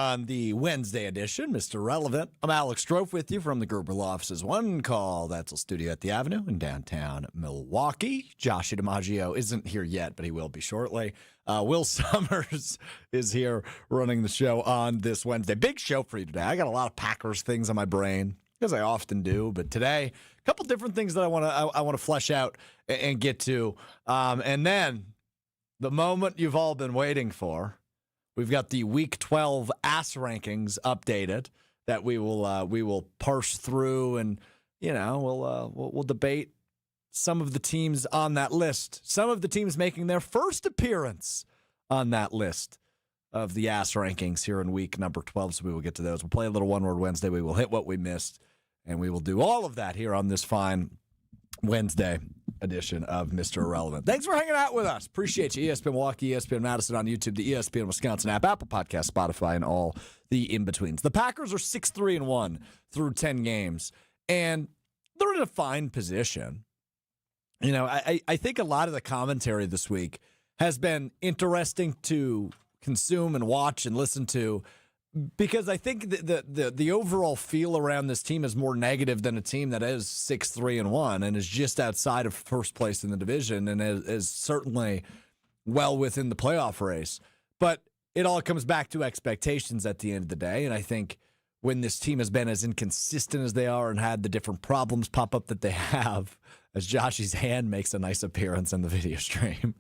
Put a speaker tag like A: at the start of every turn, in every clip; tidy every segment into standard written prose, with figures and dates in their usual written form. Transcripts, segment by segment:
A: on the Wednesday edition, Mr. Relevant. I'm Alex Strofe with you from the Gruber Law Office's One Call. That's a studio at the Avenue in downtown Milwaukee. Josh DiMaggio isn't here yet, but he will be shortly. Will Summers is here running the show on this Wednesday. Big show for you today. I got a lot of Packers things on my brain, as I often do, but today, a couple different things that I want to flesh out and get to. And then the moment you've all been waiting for. We've got the Week 12 ass rankings updated that we will parse through, and we'll debate some of the teams on that list. Some of the teams making their first appearance on that list of the ass rankings here in week number 12. So we will get to those. We'll play a little One Word Wednesday. We will hit what we missed, and we will do all of that here on this fine Wednesday edition of Mr. Irrelevant. Thanks for hanging out with us. Appreciate you. ESPN Milwaukee, ESPN Madison on YouTube, the ESPN Wisconsin app, Apple Podcast, Spotify, and all the in-betweens. The Packers are 6-3-1 through 10 games, and they're in a fine position. I think a lot of the commentary this week has been interesting to consume and watch and listen to, because I think the overall feel around this team is more negative than a team that is 6-3-1 and is just outside of first place in the division and is certainly well within the playoff race. But it all comes back to expectations at the end of the day. And I think when this team has been as inconsistent as they are and had the different problems pop up that they have, as Josh's hand makes a nice appearance in the video stream,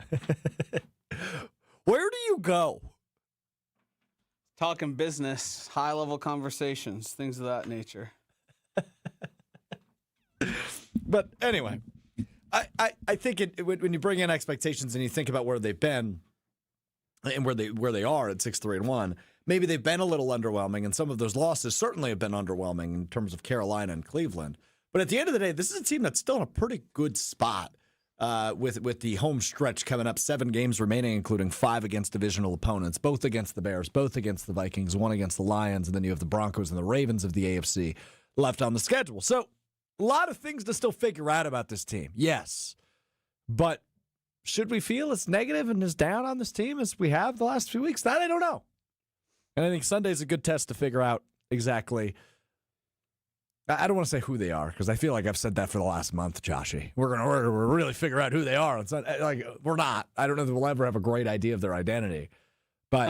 A: where do you go?
B: Talking business, high-level conversations, things of that nature.
A: But anyway, I think when you bring in expectations and you think about where they've been and where they are at 6-3-1, maybe they've been a little underwhelming, and some of those losses certainly have been underwhelming in terms of Carolina and Cleveland. But at the end of the day, this is a team that's still in a pretty good spot. With the home stretch coming up, 7 games remaining, including 5 against divisional opponents, both against the Bears, both against the Vikings, 1 against the Lions, and then you have the Broncos and the Ravens of the AFC left on the schedule. So a lot of things to still figure out about this team, yes. But should we feel as negative and as down on this team as we have the last few weeks? That I don't know. And I think Sunday's a good test to figure out exactly. I don't want to say who they are, because I feel like I've said that for the last month, Joshy. We're gonna really figure out who they are. It's not, like, we're not. I don't know that we'll ever have a great idea of their identity. But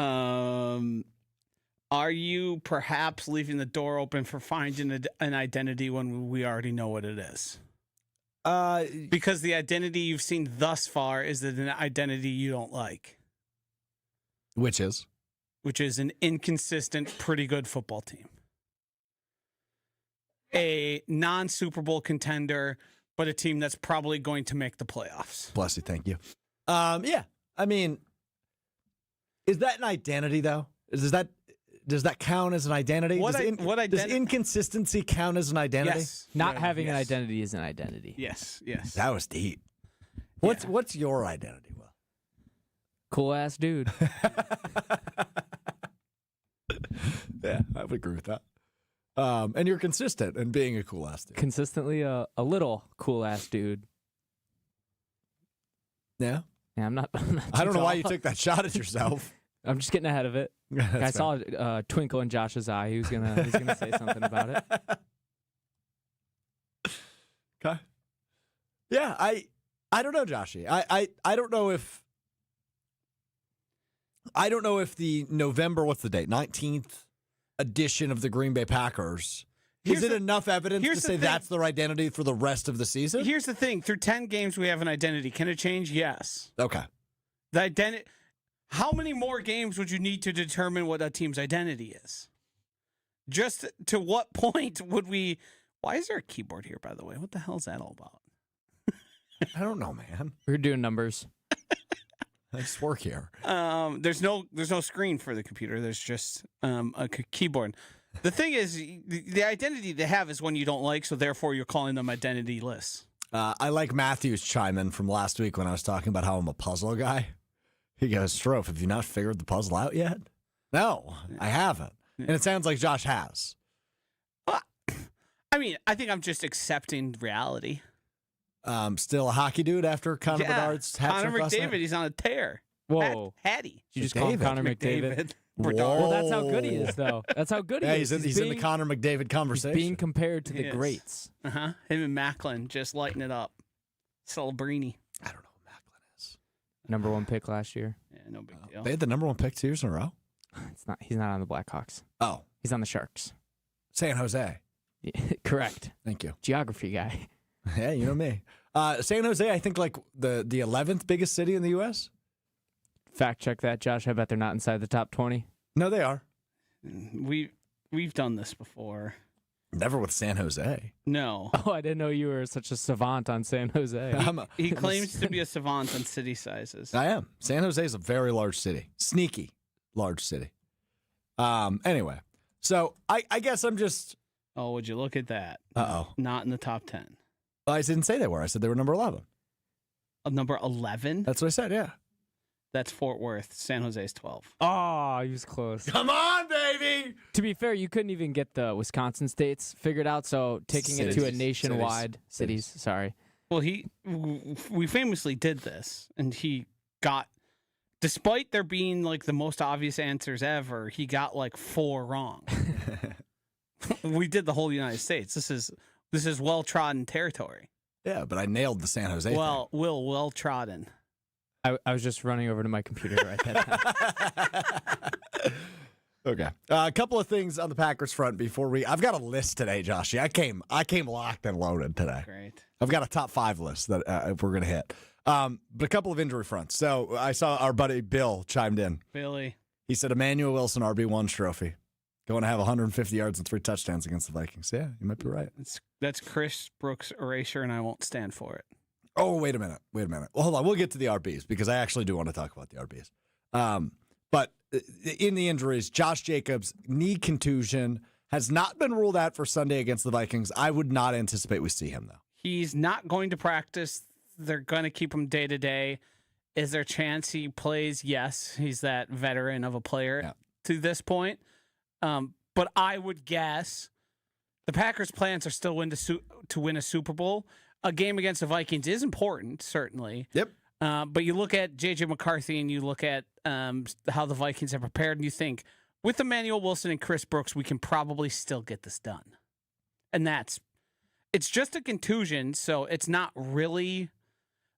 B: are you perhaps leaving the door open for finding an identity when we already know what it is? Because the identity you've seen thus far is an identity you don't like.
A: Which is
B: an inconsistent, pretty good football team. A non-Super Bowl contender, but a team that's probably going to make the playoffs.
A: Bless you, thank you. Yeah, I mean, is that an identity though? Does that count as an identity? Does inconsistency count as an identity?
C: Yes. Not having an identity is an identity.
B: Yes.
A: That was deep. What's your identity, Will?
C: Cool ass dude.
A: Yeah, I would agree with that. And you're consistent in being a cool ass dude.
C: Consistently a little cool ass dude.
A: Yeah?
C: Yeah, I'm not
A: I don't know why you took that shot at yourself.
C: I'm just getting ahead of it. I saw a twinkle in Josh's eye. He's gonna say something about it.
A: Okay. Yeah, I don't know, Joshy. I don't know if the November, what's the date? 19th edition of the Green Bay Packers. Is it enough evidence to say that's their identity for the rest of the season?
B: Here's the thing. Through 10 games, we have an identity. Can it change? Yes.
A: Okay.
B: The identity. How many more games would you need to determine what a team's identity is? Just to what point would we... Why is there a keyboard here, by the way? What the hell is that all about?
A: I don't know, man.
C: We're doing numbers.
A: I just work here.
B: There's no screen for the computer. There's just a keyboard. The thing is, the identity they have is one you don't like, so therefore you're calling them identity-less.
A: I like Matthew's chime in from last week when I was talking about how I'm a puzzle guy. He goes, Strofe, have you not figured the puzzle out yet? No, I haven't. And it sounds like Josh has.
B: Well, I mean, I think I'm just accepting reality.
A: Still a hockey dude after Connor Bedard's hat trick
B: Connor
A: last
B: McDavid,
A: night?
B: he's on a tear.
C: Whoa.
B: Hattie.
C: Did you just call him Connor McDavid? Well, that's how good he is, though. That's how good he is.
A: He's in the Connor McDavid conversation.
C: He's being compared to the greats.
B: Him and Macklin just lighting it up. Celebrini.
A: I don't know who Macklin is.
C: Number 1 pick last year.
B: Yeah, no big deal.
A: They had the number 1 pick 2 years in a row?
C: He's not on the Blackhawks.
A: Oh.
C: He's on the Sharks.
A: San Jose.
C: Correct.
A: Thank you.
C: Geography guy.
A: Yeah, you know me. San Jose, I think, like the 11th biggest city in the U.S.
C: Fact check that, Josh. I bet they're not inside the top 20.
A: No, they are.
B: We've done this before.
A: Never with San Jose.
B: No.
C: Oh, I didn't know you were such a savant on San Jose.
B: He claims to be a savant on city sizes.
A: I am. San Jose is a very large city. Sneaky large city. Anyway, so I guess I'm just...
B: Oh, would you look at that?
A: Uh-oh.
B: Not in the top 10.
A: I didn't say they were. I said they were number 11.
B: Number 11?
A: That's what I said, yeah.
B: That's Fort Worth. San Jose's 12.
C: Oh, he was close.
A: Come on, baby!
C: To be fair, you couldn't even get the Wisconsin states figured out, so taking it to a nationwide... Cities, sorry.
B: Well, we famously did this, and he got... Despite there being like the most obvious answers ever, he got like 4 wrong. We did the whole United States. This is well-trodden territory.
A: Yeah, but I nailed the San Jose thing.
B: Well-trodden.
C: I was just running over to my computer to write that down.
A: Okay. A couple of things on the Packers front before I've got a list today, Joshy. I came locked and loaded today.
B: Great.
A: I've got a top 5 list that we're going to hit. But a couple of injury fronts. So I saw our buddy Bill chimed in.
B: Billy.
A: He said Emmanuel Wilson RB1 trophy. Going to have 150 yards and 3 touchdowns against the Vikings. Yeah, you might be right.
B: That's Chris Brooks' erasure, and I won't stand for it.
A: Oh, wait a minute. Well, hold on. We'll get to the RBs because I actually do want to talk about the RBs. But in the injuries, Josh Jacobs, knee contusion, has not been ruled out for Sunday against the Vikings. I would not anticipate we see him, though.
B: He's not going to practice. They're going to keep him day to day. Is there a chance he plays? Yes. He's that veteran of a player to this point. But I would guess the Packers' plans are still to win a Super Bowl. A game against the Vikings is important, certainly.
A: Yep.
B: But you look at J.J. McCarthy and you look at how the Vikings have prepared, and you think, with Emmanuel Wilson and Chris Brooks, we can probably still get this done. And it's just a contusion, so it's not really,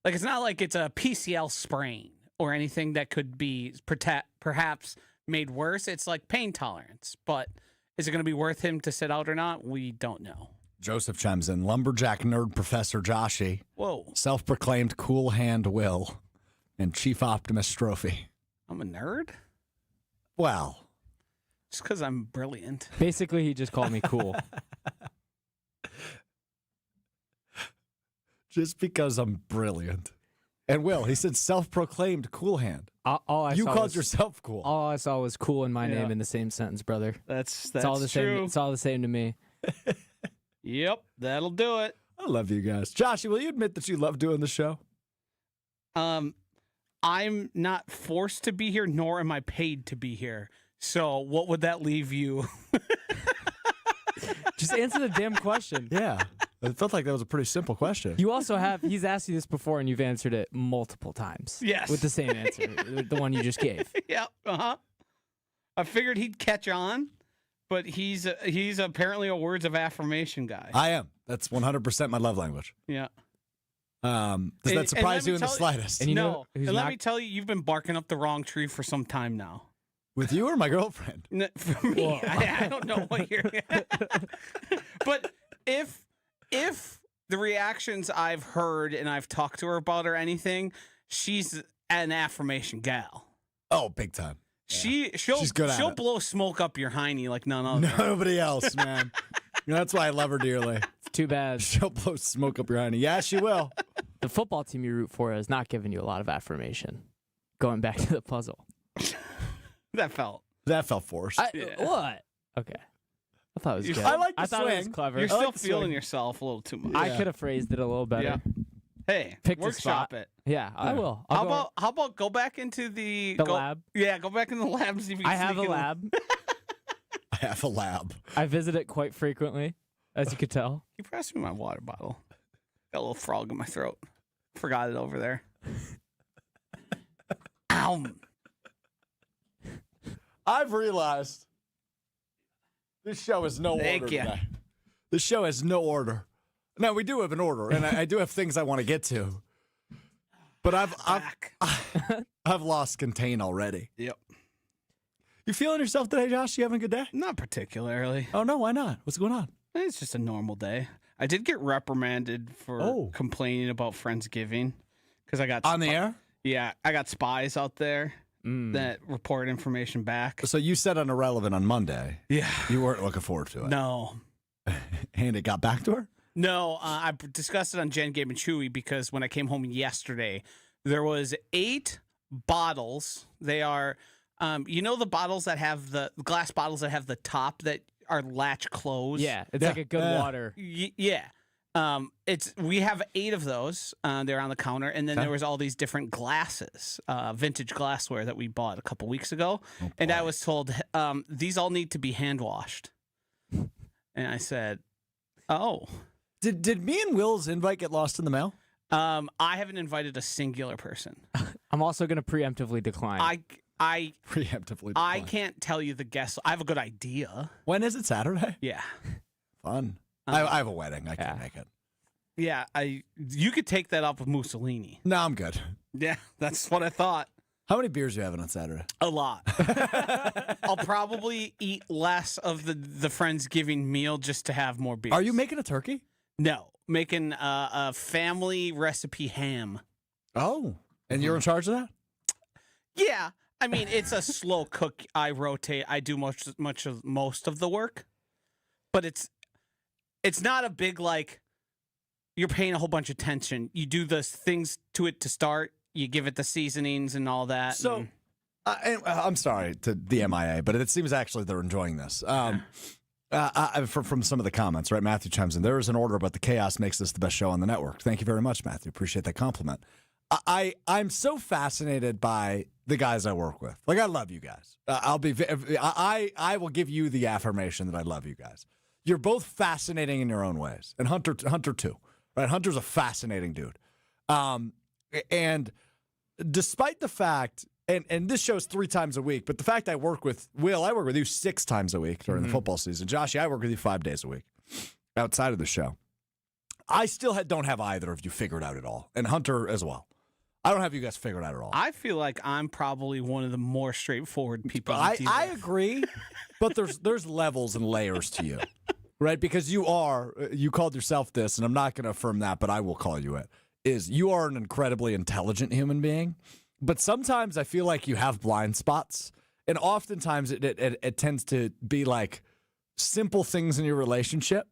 B: it's not like it's a PCL sprain or anything that could be perhaps made worse. It's like pain tolerance. But is it going to be worth him to sit out or not? We don't know.
A: Joseph chimes in. Lumberjack nerd professor Joshy.
B: Whoa.
A: Self-proclaimed cool hand Will and chief optimist trophy.
B: I'm a nerd?
A: Well.
B: Just because I'm brilliant.
C: Basically, he just called me cool.
A: Just because I'm brilliant. And Will, he said self-proclaimed cool hand. You called yourself cool.
C: All I saw was cool in my name in the same sentence, brother.
B: That's
C: all the
B: true.
C: same. It's all the same to me.
B: Yep, that'll do it.
A: I love you guys. Joshy, will you admit that you love doing the show?
B: I'm not forced to be here, nor am I paid to be here. So what would that leave you?
C: Just answer the damn question.
A: Yeah. It felt like that was a pretty simple question.
C: You also he's asked you this before and you've answered it multiple times.
B: Yes.
C: With the same answer, the one you just gave.
B: Yep. I figured he'd catch on, but he's apparently a words of affirmation guy.
A: I am. That's 100% my love language.
B: Yeah.
A: Does that surprise you in the slightest?
C: And
B: let me tell you, you've been barking up the wrong tree for some time now.
A: With you or my girlfriend?
B: For me, I don't know what you're... But if the reactions I've heard and I've talked to her about or anything, she's an affirmation gal.
A: Oh, big time. Yeah.
B: She'll blow smoke up your hiney like none other.
A: Nobody else, man. That's why I love her dearly.
C: It's too bad.
A: She'll blow smoke up your hiney. Yeah, she will.
C: The football team you root for has not given you a lot of affirmation. Going back to the puzzle.
B: That felt
A: forced.
C: What? Okay. I thought it was good.
A: I like the
C: I thought it was
A: swing.
C: clever.
B: You're still feeling yourself a little too much.
C: I could have phrased it a little better.
B: Yeah. Hey,
C: Picked a
B: workshop
C: spot.
B: it.
C: Yeah, I will.
B: How about go back into the
C: lab?
B: Yeah, go back in the lab and see if you can
C: I have a
B: sneak in
C: lab.
A: I have a lab.
C: I visit it quite frequently, as you could tell.
B: You passed me my water bottle. Got a little frog in my throat. Forgot it over there. Ow.
A: I've realized this show has no
B: Thank
A: order
B: you.
A: today. This show has no order. Now, we do have an order, and I do have things I want to get to. But I've lost contain already.
B: Yep.
A: You feeling yourself today, Josh? You having a good day?
B: Not particularly.
A: Oh, no, why not? What's going on?
B: It's just a normal day. I did get reprimanded for complaining about Friendsgiving because I got
A: On the air?
B: Yeah, I got spies out there that report information back.
A: So you said on Irrelevant on Monday.
B: Yeah.
A: You weren't looking forward to it.
B: No.
A: And it got back to her?
B: No, I discussed it on Jen, Gabe, and Chewy because when I came home yesterday, there was 8 bottles. They are, the bottles that have the glass bottles that have the top that are latch closed.
C: Yeah, it's like a good water.
B: Yeah. We have 8 of those. They're on the counter, and then there was all these different glasses, vintage glassware that we bought a couple weeks ago. And I was told these all need to be hand washed. And I said, "Oh."
A: Did me and Will's invite get lost in the mail?
B: I haven't invited a singular person.
C: I'm also going to preemptively decline.
B: I
A: Preemptively.
B: I can't tell you the guests. I have a good idea.
A: When is it? Saturday?
B: Yeah.
A: Fun. I have a wedding. I can't make it.
B: Yeah, you could take that up with Mussolini.
A: No, I'm good.
B: Yeah, that's what I thought.
A: How many beers are you having on Saturday?
B: A lot. I'll probably eat less of the Friendsgiving meal just to have more beers.
A: Are you making a turkey?
B: No, making a family recipe ham.
A: Oh, and you're in charge of that?
B: Yeah, I mean it's a slow cook. I rotate. I do most of the work, but it's not a big like. You're paying a whole bunch of attention. You do the things to it to start. You give it the seasonings and all that.
A: So, I'm sorry to the MIA, but it seems actually they're enjoying this. From some of the comments, right? Matthew chimes in. There is an order, but the chaos makes this the best show on the network. Thank you very much, Matthew. Appreciate that compliment. I'm so fascinated by the guys I work with. Like, I love you guys. I will give you the affirmation that I love you guys. You're both fascinating in your own ways, and Hunter too. Right? Hunter's a fascinating dude. And despite the fact, and this show's 3 times a week, but the fact I work with Will, I work with you 6 times a week during the football season. Josh, I work with you 5 days a week outside of the show. I still don't have either of you figured out at all, and Hunter as well. I don't have you guys figured out at all.
B: I feel like I'm probably one of the more straightforward people.
A: I agree, but there's levels and layers to you, right? Because you called yourself this, and I'm not going to affirm that, but I will call you it. You are an incredibly intelligent human being, but sometimes I feel like you have blind spots, and oftentimes it tends to be like simple things in your relationship,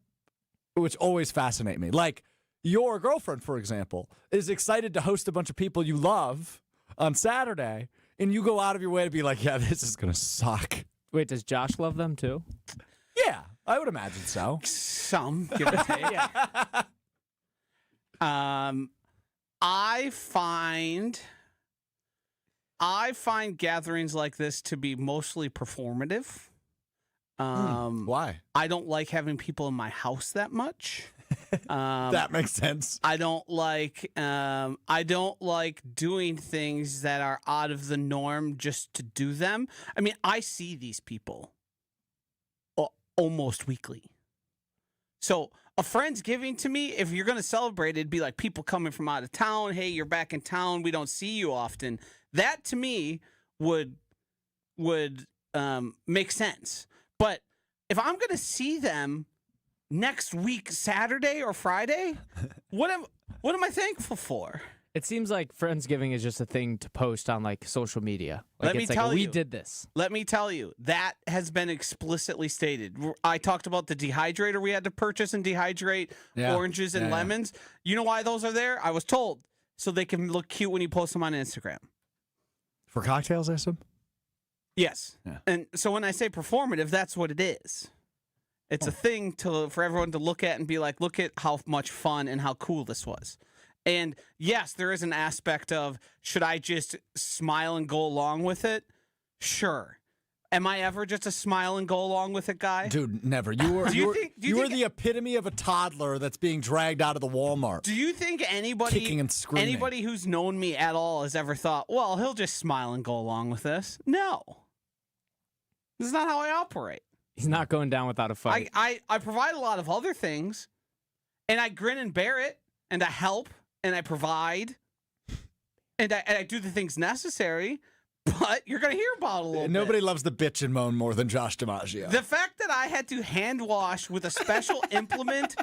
A: which always fascinate me. Like your girlfriend, for example, is excited to host a bunch of people you love on Saturday, and you go out of your way to be like, yeah, this is going to suck.
C: Wait, does Josh love them too?
A: Yeah, I would imagine so.
B: Some, give or take.
C: Yeah.
B: I find gatherings like this to be mostly performative.
A: Why?
B: I don't like having people in my house that much.
A: That makes sense.
B: I don't like doing things that are out of the norm just to do them. I mean, I see these people almost weekly. So a Friendsgiving to me, if you're going to celebrate, it'd be like people coming from out of town. Hey, you're back in town. We don't see you often. That to me would make sense. But if I'm going to see them next week, Saturday or Friday, what am I thankful for?
C: It seems like Friendsgiving is just a thing to post on like social media. Like, we did this.
B: Let me tell you, that has been explicitly stated. I talked about the dehydrator we had to purchase and dehydrate oranges and lemons. You know why those are there? I was told so they can look cute when you post them on Instagram.
A: For cocktails, I assume?
B: Yes.
A: Yeah.
B: And so when I say performative, that's what it is. It's a thing for everyone to look at and be like, look at how much fun and how cool this was. And yes, there is an aspect of, should I just smile and go along with it? Sure. Am I ever just a smile and go along with it guy?
A: Dude, never. You were the epitome of a toddler that's being dragged out of the Walmart.
B: Do you think anybody
A: kicking and screaming?
B: Anybody who's known me at all has ever thought, well, he'll just smile and go along with this? No. This is not how I operate.
C: He's not going down without a fight.
B: I provide a lot of other things, and I grin and bear it, and I help, and I provide, and I do the things necessary. But you're going to hear about it a little bit.
A: Nobody loves the bitch and moan more than Josh DiMaggio.
B: The fact that I had to hand wash with a special implement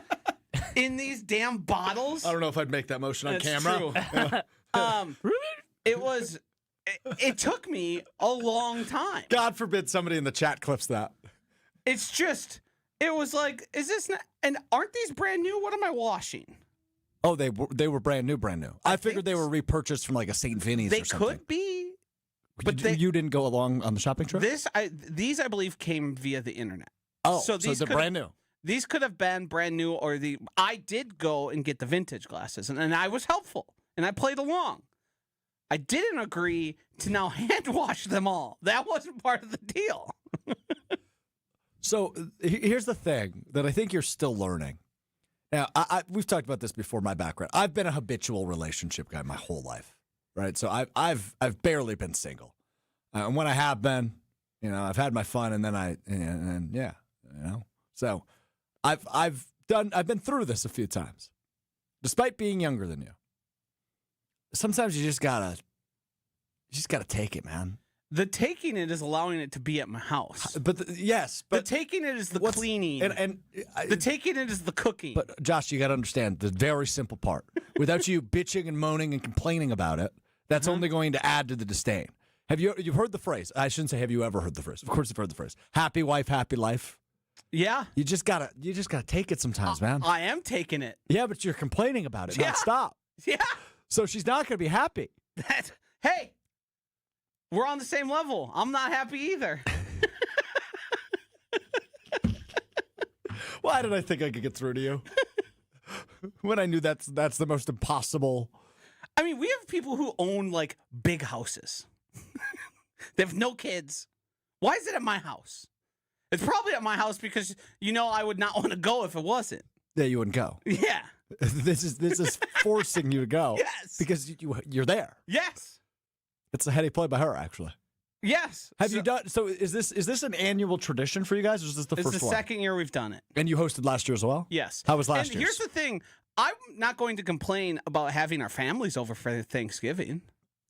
B: in these damn bottles.
A: I don't know if I'd make that motion on camera.
B: True. It took me a long time.
A: God forbid somebody in the chat clips that.
B: It's just, it was like, is this not, and aren't these brand new? What am I washing?
A: Oh, they were brand new. I figured they were repurchased from like a St. Vinny's or something.
B: They could be.
A: But you didn't go along on the shopping trip?
B: These, I believe, came via the internet.
A: Oh, so they're brand new.
B: These could have been brand new, or I did go and get the vintage glasses, and I was helpful, and I played along. I didn't agree to now hand wash them all. That wasn't part of the deal.
A: So here's the thing that I think you're still learning. Now, we've talked about this before. My background: I've been a habitual relationship guy my whole life. Right, so I've barely been single, and when I have been, I've had my fun, and then so I've been through this a few times, despite being younger than you. Sometimes you just gotta take it, man.
B: The taking it is allowing it to be at my house,
A: but the
B: taking it is the cleaning,
A: and
B: the taking it is the cooking.
A: But Josh, you got to understand the very simple part. Without you bitching and moaning and complaining about it. That's only going to add to the disdain. You've heard the phrase? I shouldn't say have you ever heard the phrase. Of course you've heard the phrase. Happy wife, happy life.
B: Yeah.
A: You just gotta take it sometimes, man.
B: I am taking it.
A: Yeah, but you're complaining about it nonstop.
B: Yeah.
A: So she's not gonna be happy.
B: Hey, we're on the same level. I'm not happy either.
A: Why did I think I could get through to you? When I knew that's the most impossible.
B: I mean, we have people who own, like, big houses. They have no kids. Why is it at my house? It's probably at my house because, I would not want to go if it wasn't.
A: Yeah, you wouldn't go.
B: Yeah.
A: This is forcing you to go.
B: Yes.
A: Because you're there.
B: Yes.
A: It's a heady play by her, actually.
B: Yes.
A: Have you done, so is this an annual tradition for you guys, or is this the first one?
B: It's the second year we've done it.
A: And you hosted last year as well?
B: Yes.
A: How was last
B: year?
A: year?
B: Here's the thing. I'm not going to complain about having our families over for Thanksgiving.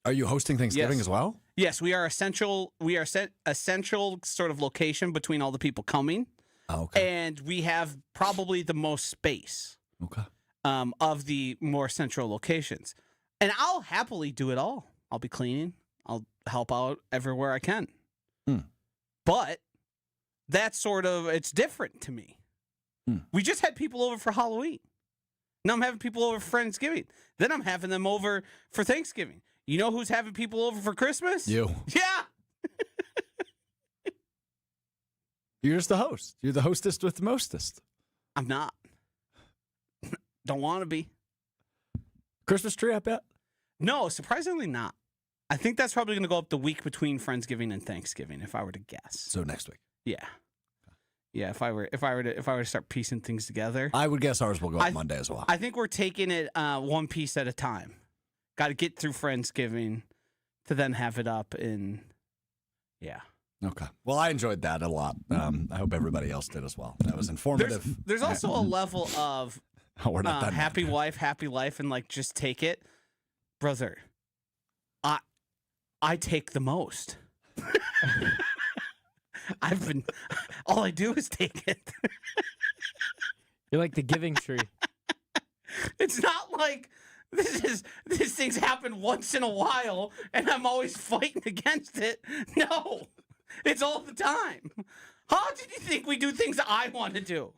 A: Are you hosting Thanksgiving as well?
B: Yes, we are essential. We are essential sort of location between all the people coming.
A: Oh, okay.
B: And we have probably the most space.
A: Okay.
B: Of the more central locations. And I'll happily do it all. I'll be cleaning. I'll help out everywhere I can. But that's it's different to me. We just had people over for Halloween. Now I'm having people over for Friendsgiving. Then I'm having them over for Thanksgiving. You know who's having people over for Christmas?
A: You.
B: Yeah.
A: You're just the host. You're the hostess with the mostest.
B: I'm not. Don't want to be.
A: Christmas tree, I bet?
B: No, surprisingly not. I think that's probably going to go up the week between Friendsgiving and Thanksgiving, if I were to guess.
A: So next week.
B: Yeah. Yeah, if I were to start piecing things together.
A: I would guess ours will go up Monday as well.
B: I think we're taking it one piece at a time. Got to get through Friendsgiving to then have it up in, yeah.
A: Okay. Well, I enjoyed that a lot. I hope everybody else did as well. That was informative.
B: There's also a level of
A: we're not done
B: happy wife, happy life, and like just take it, brother. I take the most. All I do is take it.
C: You're like the giving tree.
B: It's not like these things happen once in a while and I'm always fighting against it. No, it's all the time. How did you think we do things I want to do?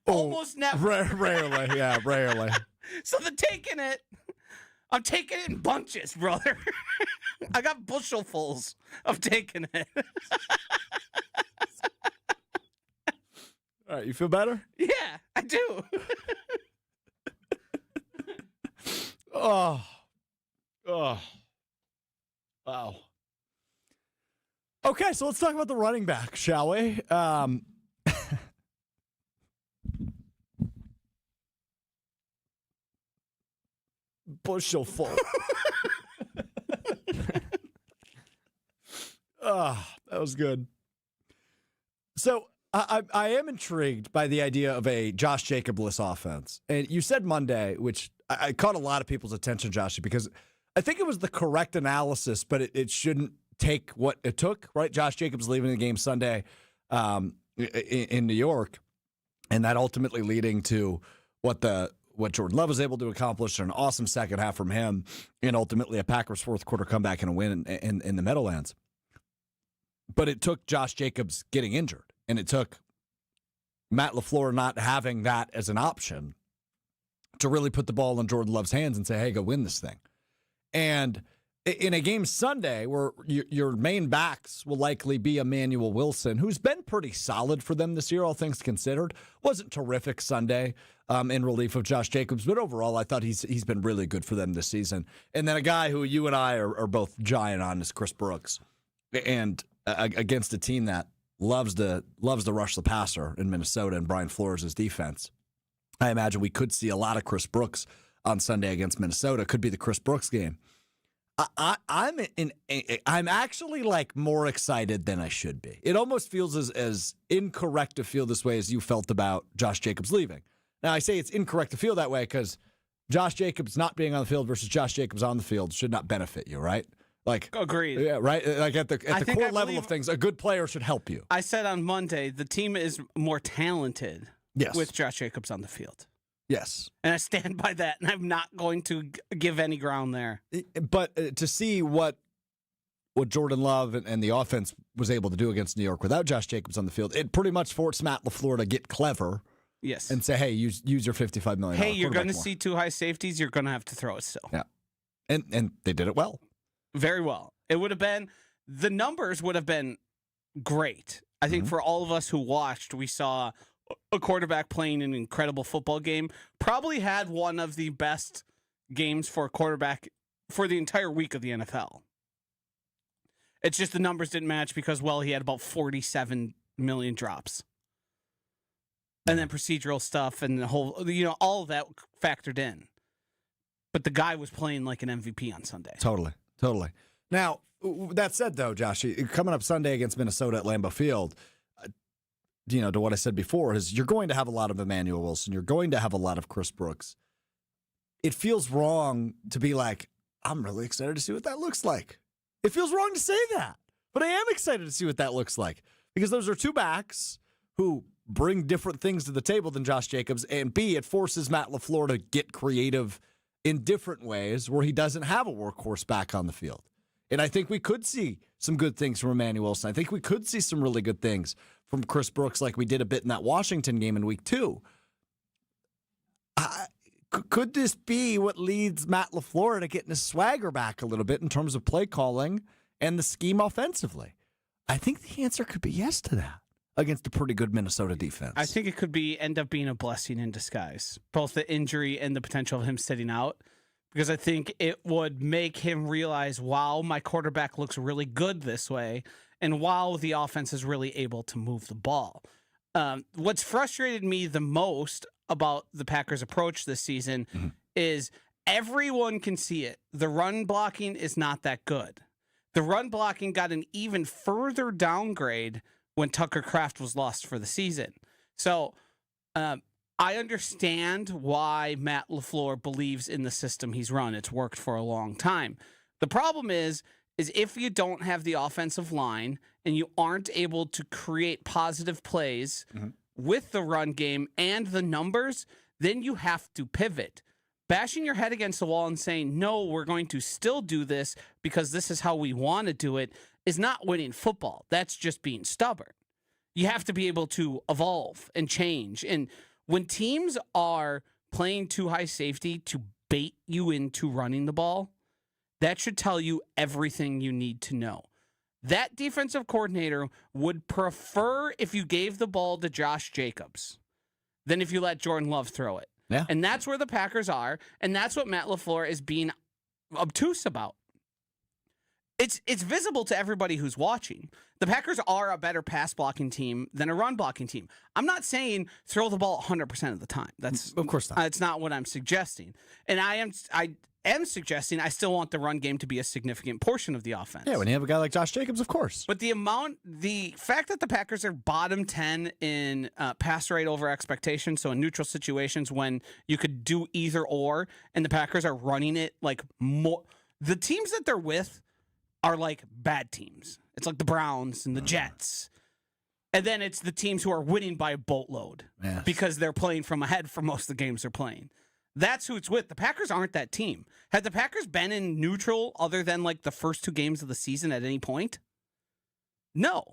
B: Almost never.
A: Rarely, yeah, rarely.
B: So I'm taking it in bunches, brother. I got bushelfuls of taking it.
A: All right, you feel better?
B: Yeah, I do.
A: Oh, wow. Okay, so let's talk about the running back, shall we? Bushel full. That was good. So I am intrigued by the idea of a Josh Jacobs offense. And you said Monday, which I caught a lot of people's attention, Joshy, because I think it was the correct analysis, but it shouldn't take what it took, right? Josh Jacobs leaving the game Sunday in New York, and that ultimately leading to what Jordan Love was able to accomplish, an awesome second half from him, and ultimately a Packers fourth quarter comeback and a win in the Meadowlands. But it took Josh Jacobs getting injured, and it took Matt LaFleur not having that as an option to really put the ball in Jordan Love's hands and say, hey, go win this thing. And in a game Sunday where your main backs will likely be Emmanuel Wilson, who's been pretty solid for them this year, all things considered. Wasn't terrific Sunday in relief of Josh Jacobs, but overall I thought he's been really good for them this season. And then a guy who you and I are both giant on is Chris Brooks. And against a team that loves to rush the passer in Minnesota and Brian Flores' defense, I imagine we could see a lot of Chris Brooks on Sunday against Minnesota. Could be the Chris Brooks game. I'm actually like more excited than I should be. It almost feels as incorrect to feel this way as you felt about Josh Jacobs leaving. Now, I say it's incorrect to feel that way because Josh Jacobs not being on the field versus Josh Jacobs on the field should not benefit you, right? Like,
B: agreed.
A: Yeah, right. Like at the core level of things, a good player should help you.
B: I said on Monday the team is more talented with Josh Jacobs on the field.
A: Yes.
B: And I stand by that, and I'm not going to give any ground there.
A: But to see what Jordan Love and the offense was able to do against New York without Josh Jacobs on the field, it pretty much forced Matt LaFleur to get clever.
B: Yes.
A: And say, hey, use your $55 million.
B: Hey, you're going to see two high safeties. You're going to have to throw it still.
A: Yeah. And they did it well.
B: Very well. It would have been, the numbers would have been great. I think for all of us who watched, we saw a quarterback playing an incredible football game, probably had one of the best games for a quarterback for the entire week of the NFL. It's just the numbers didn't match because, well, he had about 47 million drops. And then procedural stuff and the whole, all of that factored in. But the guy was playing like an MVP on Sunday.
A: Totally. Now, that said, though, Josh, coming up Sunday against Minnesota at Lambeau Field, to what I said before, is you're going to have a lot of Emmanuel Wilson. You're going to have a lot of Chris Brooks. It feels wrong to be like, I'm really excited to see what that looks like. It feels wrong to say that, but I am excited to see what that looks like because those are two backs who bring different things to the table than Josh Jacobs, and B, it forces Matt LaFleur to get creative in different ways where he doesn't have a workhorse back on the field. And I think we could see some good things from Emmanuel Wilson. I think we could see some really good things from Chris Brooks like we did a bit in that Washington game in week 2. Could this be what leads Matt LaFleur to getting his swagger back a little bit in terms of play calling and the scheme offensively? I think the answer could be yes to that against a pretty good Minnesota defense.
B: I think it could end up being a blessing in disguise, both the injury and the potential of him sitting out, because I think it would make him realize, wow, my quarterback looks really good this way, and wow, the offense is really able to move the ball. What's frustrated me the most about the Packers' approach this season is everyone can see it. The run blocking is not that good. The run blocking got an even further downgrade when Tucker Kraft was lost for the season. So I understand why Matt LaFleur believes in the system he's run. It's worked for a long time. The problem is if you don't have the offensive line and you aren't able to create positive plays with the run game and the numbers, then you have to pivot. Bashing your head against the wall and saying, no, we're going to still do this because this is how we want to do it, is not winning football. That's just being stubborn. You have to be able to evolve and change. And when teams are playing too high safety to bait you into running the ball, that should tell you everything you need to know. That defensive coordinator would prefer if you gave the ball to Josh Jacobs than if you let Jordan Love throw it.
A: Yeah.
B: And that's where the Packers are, and that's what Matt LaFleur is being obtuse about. It's visible to everybody who's watching. The Packers are a better pass blocking team than a run blocking team. I'm not saying throw the ball 100% of the time. That's
A: of course not.
B: It's not what I'm suggesting. And am suggesting I still want the run game to be a significant portion of the offense.
A: Yeah, when you have a guy like Josh Jacobs, of course.
B: But the fact that the Packers are bottom 10 in pass rate over expectation, so in neutral situations when you could do either or, and the Packers are running it like more. The teams that they're with are like bad teams. It's like the Browns and the Jets. And then it's the teams who are winning by a boatload because they're playing from ahead for most of the games they're playing. That's who it's with. The Packers aren't that team. Had the Packers been in neutral other than like the first 2 games of the season at any point? No.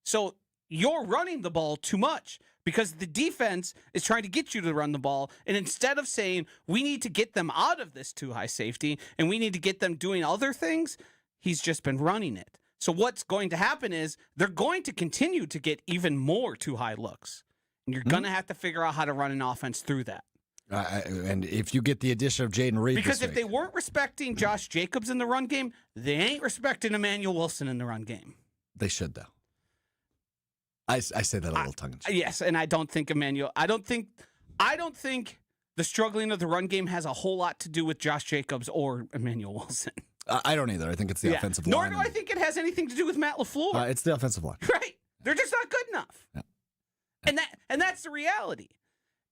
B: So you're running the ball too much because the defense is trying to get you to run the ball. And instead of saying, we need to get them out of this too high safety and we need to get them doing other things, he's just been running it. So what's going to happen is they're going to continue to get even more too high looks. And you're going to have to figure out how to run an offense through that.
A: And if you get the addition of Jayden Reed,
B: because if they weren't respecting Josh Jacobs in the run game, they ain't respecting Emmanuel Wilson in the run game.
A: They should, though. I say that a little tongue in cheek.
B: Yes, and I don't think I don't think the struggling of the run game has a whole lot to do with Josh Jacobs or Emmanuel Wilson.
A: I don't either. I think it's the offensive
B: Nor
A: line.
B: do I think it has anything to do with Matt LaFleur.
A: It's the offensive line.
B: Right. They're just not good enough. Yeah. And that's the reality.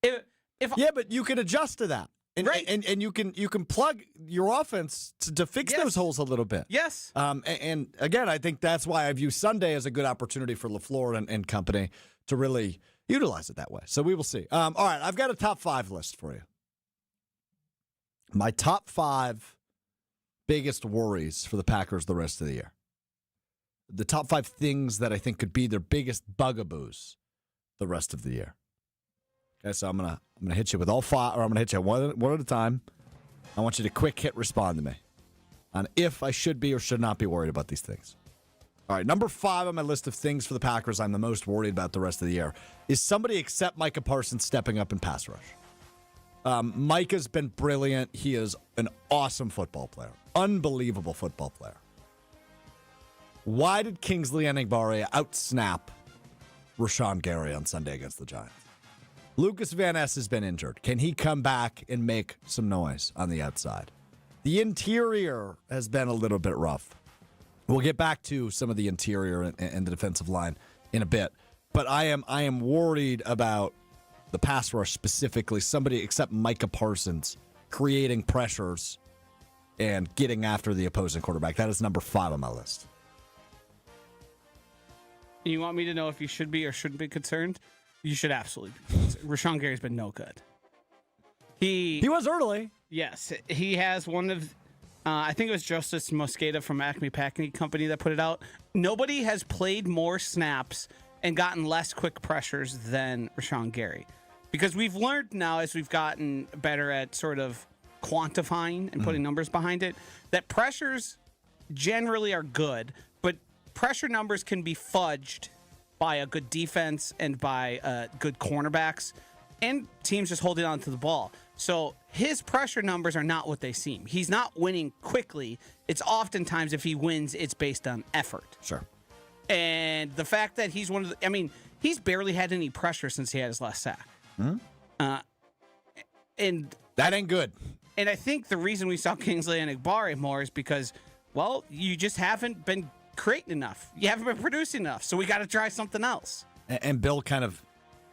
A: But you can adjust to that. And you can plug your offense to fix those holes a little bit.
B: Yes.
A: And again, I think that's why I view Sunday as a good opportunity for LaFleur and company to really utilize it that way. So we will see. All right, I've got a top 5 list for you. My top 5 biggest worries for the Packers the rest of the year. The top 5 things that I think could be their biggest bugaboos the rest of the year. Okay, so I'm gonna hit you with all 5, or I'm gonna hit you one at a time. I want you to quick hit respond to me on if I should be or should not be worried about these things. All right, number 5 on my list of things for the Packers I'm the most worried about the rest of the year is somebody except Micah Parsons stepping up in pass rush. Micah's been brilliant. He is an awesome football player. Unbelievable football player. Why did Kingsley Enagbare outsnap Rashawn Gary on Sunday against the Giants? Lucas Van Ness has been injured. Can he come back and make some noise on the outside? The interior has been a little bit rough. We'll get back to some of the interior and the defensive line in a bit. But I am worried about the pass rush specifically. Somebody except Micah Parsons creating pressures and getting after the opposing quarterback. That is number 5 on my list.
B: You want me to know if you should be or shouldn't be concerned? You should absolutely be concerned. Rashawn Gary's been no good. He
A: was early.
B: Yes. He has one of, I think it was Justice Mosqueda from Acme Packing Company that put it out. Nobody has played more snaps and gotten less quick pressures than Rashawn Gary. Because we've learned now, as we've gotten better at sort of quantifying and putting numbers behind it, that pressures generally are good, but pressure numbers can be fudged by a good defense and by good cornerbacks and teams just holding on to the ball. So his pressure numbers are not what they seem. He's not winning quickly. It's oftentimes if he wins, it's based on effort.
A: Sure.
B: And the fact that he's one of the, he's barely had any pressure since he had his last sack. And
A: that ain't good.
B: And I think the reason we saw Kingsley Enagbare more is because, well, you just haven't been creating enough. You haven't been producing enough. So we got to try something else.
A: And Bill kind of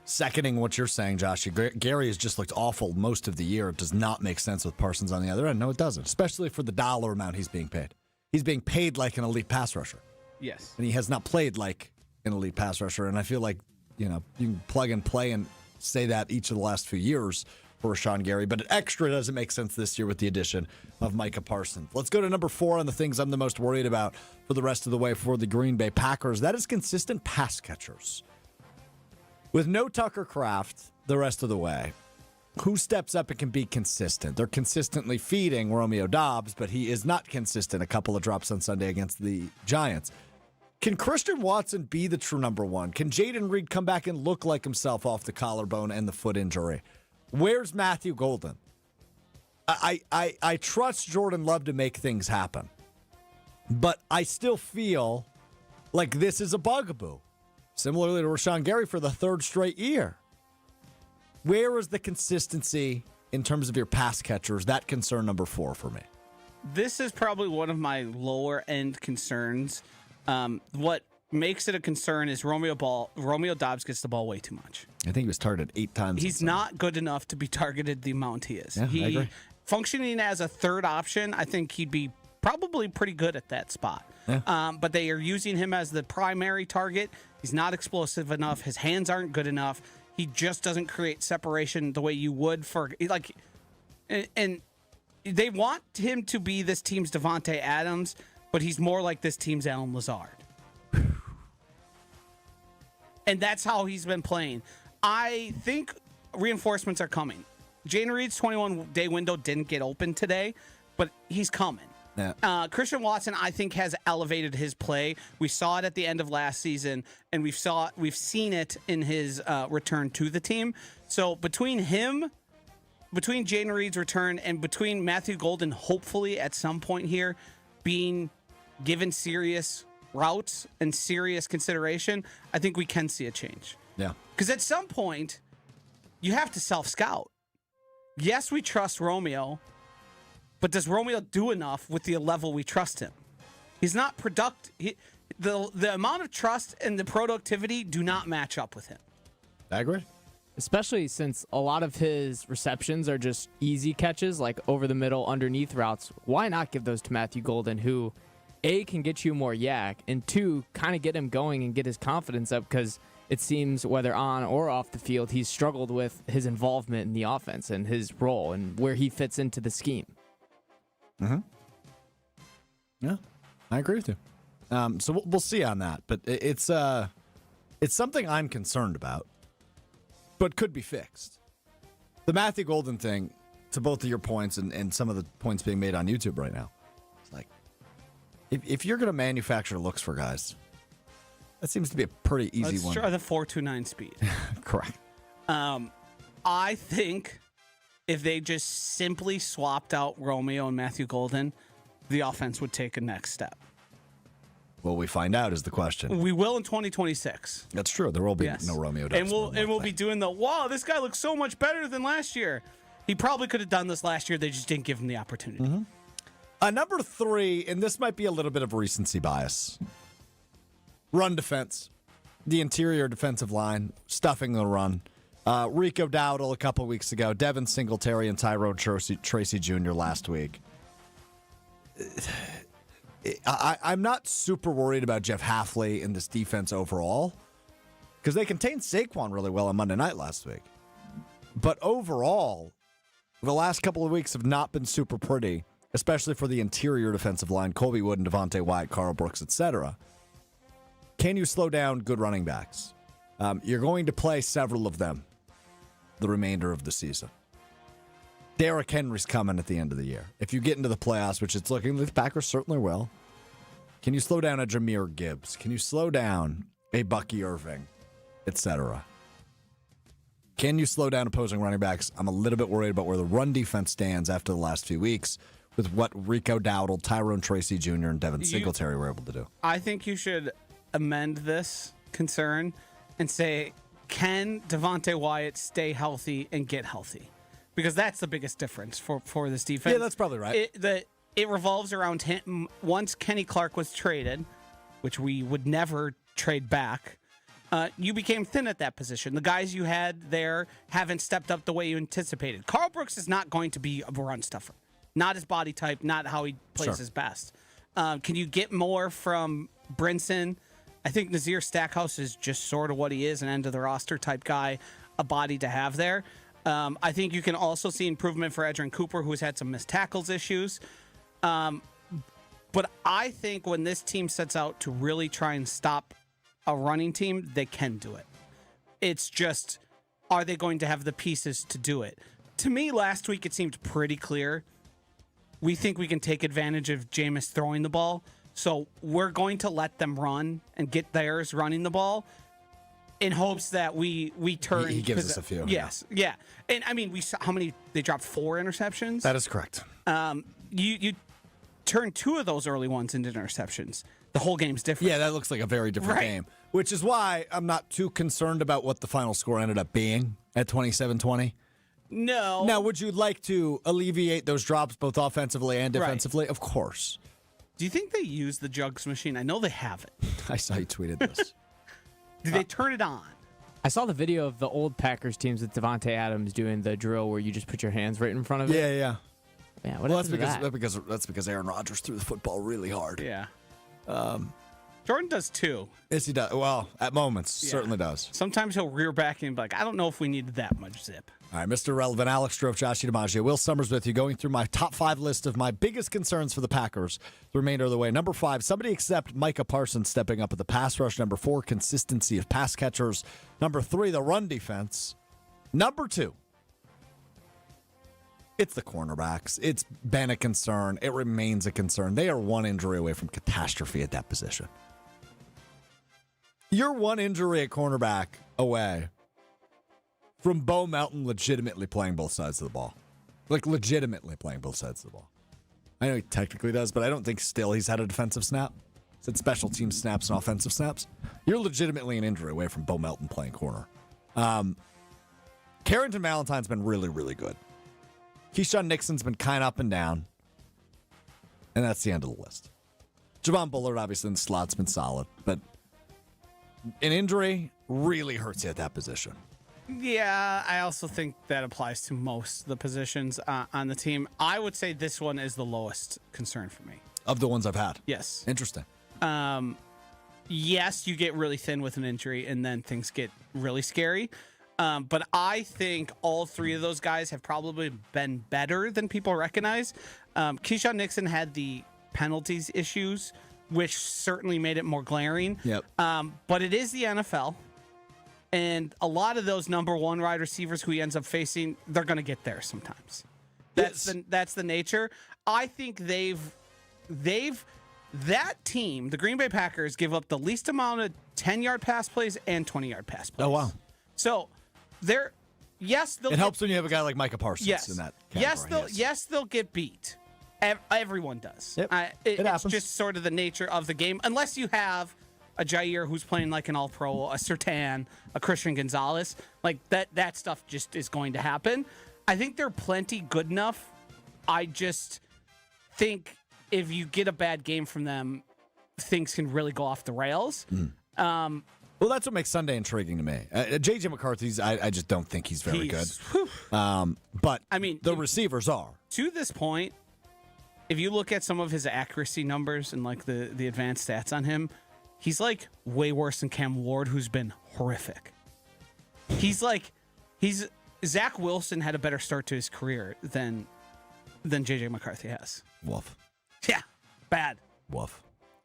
A: seconding what you're saying, Josh. Gary has just looked awful most of the year. It does not make sense with Parsons on the other end. No, it doesn't, especially for the dollar amount he's being paid. He's being paid like an elite pass rusher.
B: Yes.
A: And he has not played like an elite pass rusher. And I feel like, you can plug and play and say that each of the last few years for Rashawn Gary. But it extra doesn't make sense this year with the addition of Micah Parsons. Let's go to number 4 on the things I'm the most worried about for the rest of the way for the Green Bay Packers. That is consistent pass catchers. With no Tucker Kraft the rest of the way, who steps up and can be consistent? They're consistently feeding Romeo Doubs, but he is not consistent. A couple of drops on Sunday against the Giants. Can Christian Watson be the true number 1? Can Jayden Reed come back and look like himself off the collarbone and the foot injury? Where's Matthew Golden? I trust Jordan Love to make things happen, but I still feel like this is a bugaboo, similarly to Rashawn Gary for the 3rd straight year. Where is the consistency in terms of your pass catchers, that concern number 4 for me.
B: This is probably one of my lower end concerns. What makes it a concern is Romeo Doubs gets the ball way too much.
A: I think he was targeted 8 times.
B: He's not good enough to be targeted the amount he is.
A: Yeah, I agree.
B: Functioning as a third option, I think he'd be probably pretty good at that spot. Yeah. But they are using him as the primary target. He's not explosive enough. His hands aren't good enough. He just doesn't create separation the way you would for like, and they want him to be this team's Devontae Adams, but he's more like this team's Allen Lazard. And that's how he's been playing. I think reinforcements are coming. Jayden Reed's 21-day window didn't get open today, but he's coming. Yeah. Christian Watson, I think, has elevated his play. We saw it at the end of last season, and we've seen it in his return to the team. So between Jayden Reed's return and between Matthew Golden, hopefully at some point here, being given serious routes and serious consideration, I think we can see a change.
A: Yeah.
B: Because at some point, you have to self-scout. Yes, we trust Romeo, but does Romeo do enough with the level we trust him? He's not the amount of trust and the productivity do not match up with him.
A: I agree.
C: Especially since a lot of his receptions are just easy catches, like over the middle, underneath routes. Why not give those to Matthew Golden, who, A, can get you more yak, and 2, kind of get him going and get his confidence up, because it seems whether on or off the field, he's struggled with his involvement in the offense and his role and where he fits into the scheme.
A: Mm-hmm. Yeah, I agree with you. So we'll see on that, but it's something I'm concerned about, but could be fixed. The Matthew Golden thing, to both of your points and some of the points being made on YouTube right now, it's like, if you're going to manufacture looks for guys, that seems to be a pretty easy one.
B: Let's try the 4.29 speed.
A: Correct.
B: I think if they just simply swapped out Romeo and Matthew Golden, the offense would take a next step.
A: Well, we find out is the question.
B: We will in 2026.
A: That's true. There will be no Romeo Doubs.
B: And we'll be doing wow, this guy looks so much better than last year. He probably could have done this last year. They just didn't give him the opportunity.
A: Mm-hmm. Number 3, and this might be a little bit of recency bias. Run defense. The interior defensive line, stuffing the run. Rico Dowdle a couple weeks ago. Devin Singletary and Tyrone Tracy Jr. last week. I'm not super worried about Jeff Hafley in this defense overall, because they contained Saquon really well on Monday night last week. But overall, the last couple of weeks have not been super pretty, especially for the interior defensive line, Colby Wood and Devontae Wyatt, Carl Brooks, etc. Can you slow down good running backs? You're going to play several of them the remainder of the season. Derrick Henry's coming at the end of the year. If you get into the playoffs, which it's looking, the Packers certainly will, can you slow down a Jahmyr Gibbs? Can you slow down a Bucky Irving, etc.? Can you slow down opposing running backs? I'm a little bit worried about where the run defense stands after the last few weeks with what Rico Dowdle, Tyrone Tracy Jr., and Devin Singletary were able to do. I
B: think you should amend this concern and say, can Devontae Wyatt stay healthy and get healthy? Because that's the biggest difference for this defense.
A: Yeah, that's probably right.
B: It revolves around him. Once Kenny Clark was traded, which we would never trade back, you became thin at that position. The guys you had there haven't stepped up the way you anticipated. Carl Brooks is not going to be a run stuffer. Not his body type, not how he plays his best. Can you get more from Brinson? I think Nazir Stackhouse is just sort of what he is, an end-of-the-roster type guy, a body to have there. I think you can also see improvement for Edgerrin Cooper, who's had some missed tackles issues. But I think when this team sets out to really try and stop a running team, they can do it. It's just, are they going to have the pieces to do it? To me, last week, it seemed pretty clear. We think we can take advantage of Jameis throwing the ball. So we're going to let them run and get theirs running the ball in hopes that we turn.
A: He gives us a few.
B: Yes. Yeah. And I mean, we saw how many they dropped 4 interceptions.
A: That is correct.
B: You turn 2 of those early ones into interceptions. The whole game's different.
A: Yeah, that looks like a very different game, which is why I'm not too concerned about what the final score ended up being at 27-20.
B: No.
A: Now, would you like to alleviate those drops both offensively and defensively?
B: Right.
A: Of course.
B: Do you think they use the jugs machine? I know they have it.
A: I saw you tweeted this.
B: Do they turn it on?
C: I saw the video of the old Packers teams with Devontae Adams doing the drill where you just put your hands right in front of it.
A: Yeah.
C: Yeah,
A: Well, that's because Aaron Rodgers threw the football really hard.
B: Yeah. Jordan does too.
A: Yes, he does. Well, at moments,
B: Yeah.
A: certainly does.
B: Sometimes he'll rear back and be like, I don't know if we needed that much zip.
A: All right, Mr. Relevant, Alex Strofe, Joshie DiMaggio, Will Summers with you, going through my top 5 list of my biggest concerns for the Packers the remainder of the way. Number 5, somebody except Micah Parsons stepping up at the pass rush. Number 4, consistency of pass catchers. Number 3, the run defense. Number 2, it's the cornerbacks. It's been a concern. It remains a concern. They are one injury away from catastrophe at that position. You're one injury at cornerback away from Bo Melton legitimately playing both sides of the ball. Like, legitimately playing both sides of the ball. I know he technically does, but I don't think still he's had a defensive snap. He's had special team snaps and offensive snaps. You're legitimately an injury away from Bo Melton playing corner. Carrington Valentine's been really, really good. Keyshawn Nixon's been kind of up and down. And that's the end of the list. Javon Bullard, obviously, in the slot's been solid, but an injury really hurts you at that position.
B: Yeah, I also think that applies to most of the positions on the team. I would say this one is the lowest concern for me.
A: Of the ones I've had?
B: Yes.
A: Interesting.
B: Yes, you get really thin with an injury, and then things get really scary. But I think all 3 of those guys have probably been better than people recognize. Keyshawn Nixon had the penalties issues, which certainly made it more glaring.
A: Yep.
B: But it is the NFL. And a lot of those number 1 wide receivers who he ends up facing, they're going to get there sometimes. That's the nature. I think that team, the Green Bay Packers, give up the least amount of 10-yard pass plays and 20-yard pass plays.
A: Oh, wow.
B: So they'll
A: it helps when you have a guy like Micah Parsons in that category.
B: Yes, they'll get beat. Everyone does.
A: Yep.
B: It's
A: happens.
B: just sort of the nature of the game, unless you have a Jair who's playing like an all-pro, a Surtain, a Christian Gonzalez. Like that stuff just is going to happen. I think they're plenty good enough. I just think if you get a bad game from them, things can really go off the rails.
A: Well, that's what makes Sunday intriguing to me. J.J. McCarthy's, I just don't think he's very good. But
B: I mean,
A: the receivers are.
B: To this point, if you look at some of his accuracy numbers and like the advanced stats on him, he's like way worse than Cam Ward, who's been horrific. Zach Wilson had a better start to his career than J.J. McCarthy has.
A: Woof.
B: Yeah, bad.
A: Woof.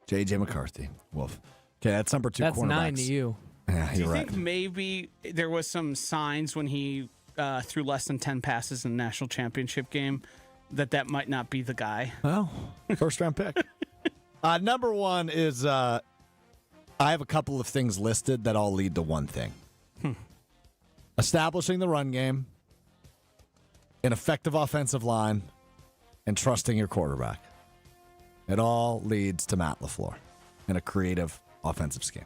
A: J.J. McCarthy. Woof. Okay, that's number 2
C: That's
A: cornerbacks.
C: 9 to you.
A: Yeah,
B: Do
A: you're
B: you
A: right.
B: think maybe there was some signs when he threw less than 10 passes in the national championship game that might not be the guy?
A: Well, first round pick. Number 1 is I have a couple of things listed that all lead to one thing. Establishing the run game, an effective offensive line, and trusting your quarterback. It all leads to Matt LaFleur and a creative offensive scheme.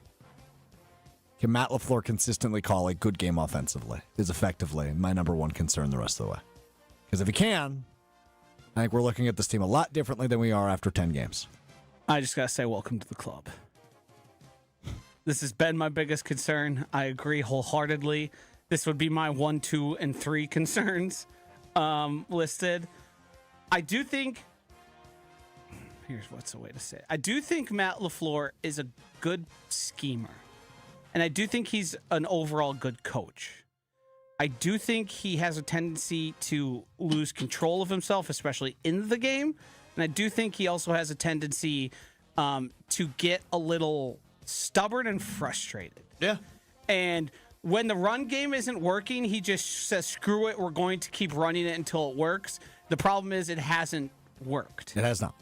A: Can Matt LaFleur consistently call a good game offensively is effectively my number 1 concern the rest of the way. Because if he can, I think we're looking at this team a lot differently than we are after 10 games.
B: I just got to say welcome to the club. This has been my biggest concern. I agree wholeheartedly. This would be my 1, 2, and 3 concerns listed. I do think, here's what's the way to say it. I do think Matt LaFleur is a good schemer. And I do think he's an overall good coach. I do think he has a tendency to lose control of himself, especially in the game. And I do think he also has a tendency to get a little stubborn and frustrated.
A: Yeah.
B: And when the run game isn't working, he just says, screw it, we're going to keep running it until it works. The problem is it hasn't worked.
A: It has not.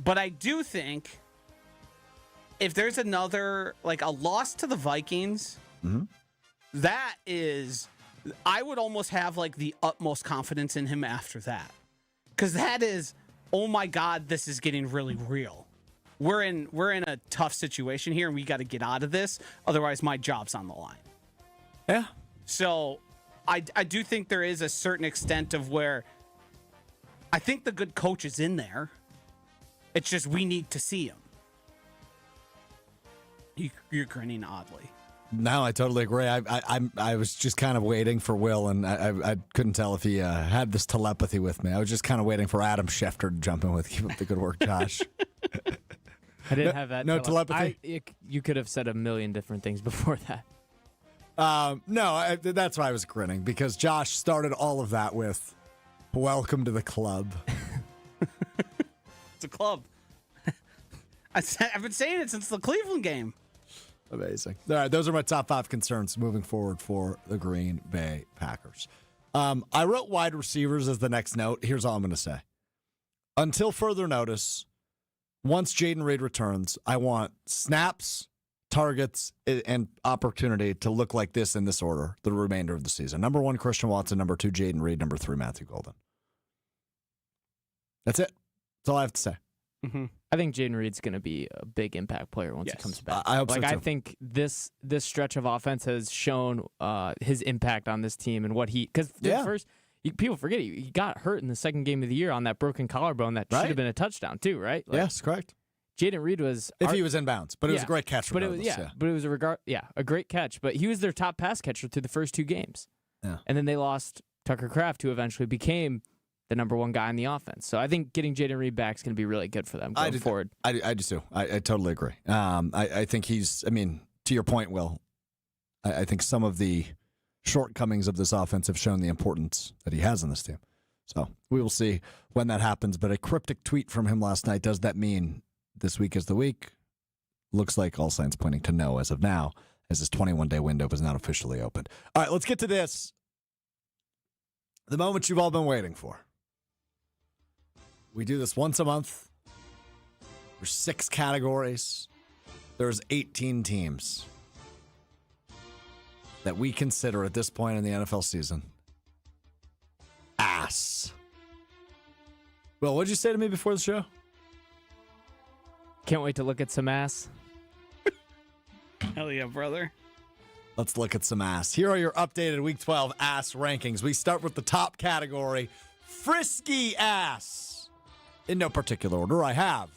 B: But I do think if there's another, like a loss to the Vikings, that is, I would almost have like the utmost confidence in him after that. Because that is, oh my God, this is getting really real. We're in a tough situation here, and we got to get out of this. Otherwise, my job's on the line.
A: Yeah.
B: So I do think there is a certain extent of where I think the good coach is in there. It's just we need to see him. You're grinning oddly.
A: No, I totally agree. I was just kind of waiting for Will, and I couldn't tell if he had this telepathy with me. I was just kind of waiting for Adam Schefter to jump in with keep up the good work, Josh.
C: I didn't have that.
A: No telepathy?
C: You could have said a million different things before that.
A: No, that's why I was grinning, because Josh started all of that with, welcome to the club.
B: It's a club. I've been saying it since the Cleveland game.
A: Amazing. All right, those are my top 5 concerns moving forward for the Green Bay Packers. I wrote wide receivers as the next note. Here's all I'm going to say. Until further notice, once Jayden Reed returns, I want snaps, targets, and opportunity to look like this in this order the remainder of the season. Number 1, Christian Watson. Number 2, Jayden Reed. Number 3, Matthew Golden. That's it. That's all I have to say.
B: Mm-hmm.
C: I think Jayden Reed's going to be a big impact player once he comes back.
A: I hope so, too.
C: I think this stretch of offense has shown his impact on this team and what he... Because first, people forget he got hurt in the second game of the year on that broken collarbone that should have been a touchdown too, right?
A: Yes, correct.
C: Jayden Reed was...
A: If he was in bounds, but it was a great catch.
C: But it was, but it was a great catch. But he was their top pass catcher through the first 2 games. Yeah. And then they lost Tucker Kraft, who eventually became the number 1 guy in the offense. So I think getting Jayden Reed back is going to be really good for them going forward.
A: I just do. I totally agree. I think he's, to your point, Will, I think some of the shortcomings of this offense have shown the importance that he has in this team. So we will see when that happens. But a cryptic tweet from him last night, does that mean this week is the week? Looks like all signs pointing to no as of now, as his 21-day window is not officially opened. All right, let's get to this. The moment you've all been waiting for. We do this once a month. There's 6 categories. There's 18 teams that we consider at this point in the NFL season ass. Well, what did you say to me before the show?
C: Can't wait to look at some ass.
B: Hell yeah, brother.
A: Let's look at some ass. Here are your updated Week 12 ass rankings. We start with the top category, frisky ass. In no particular order, I have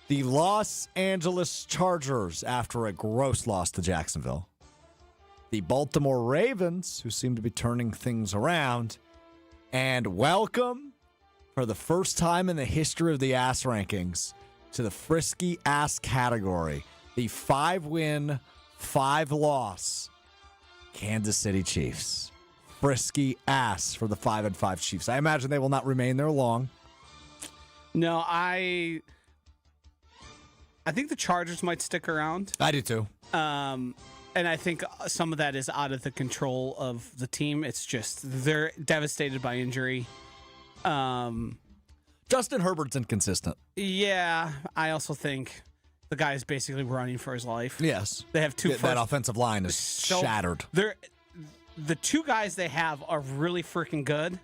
A: the Los Angeles Chargers after a gross loss to Jacksonville, the Baltimore Ravens, who seem to be turning things around, and welcome, for the first time in the history of the ass rankings, to the frisky ass category, the 5-win, 5-loss Kansas City Chiefs. Frisky ass for the 5-5 Chiefs. I imagine they will not remain there long.
B: No, I think the Chargers might stick around.
A: I do too.
B: And I think some of that is out of the control of the team. It's just they're devastated by injury.
A: Justin Herbert's inconsistent.
B: Yeah, I also think the guy is basically running for his life.
A: Yes.
B: They have 2
A: that offensive line is shattered.
B: The 2 guys they have are really freaking good.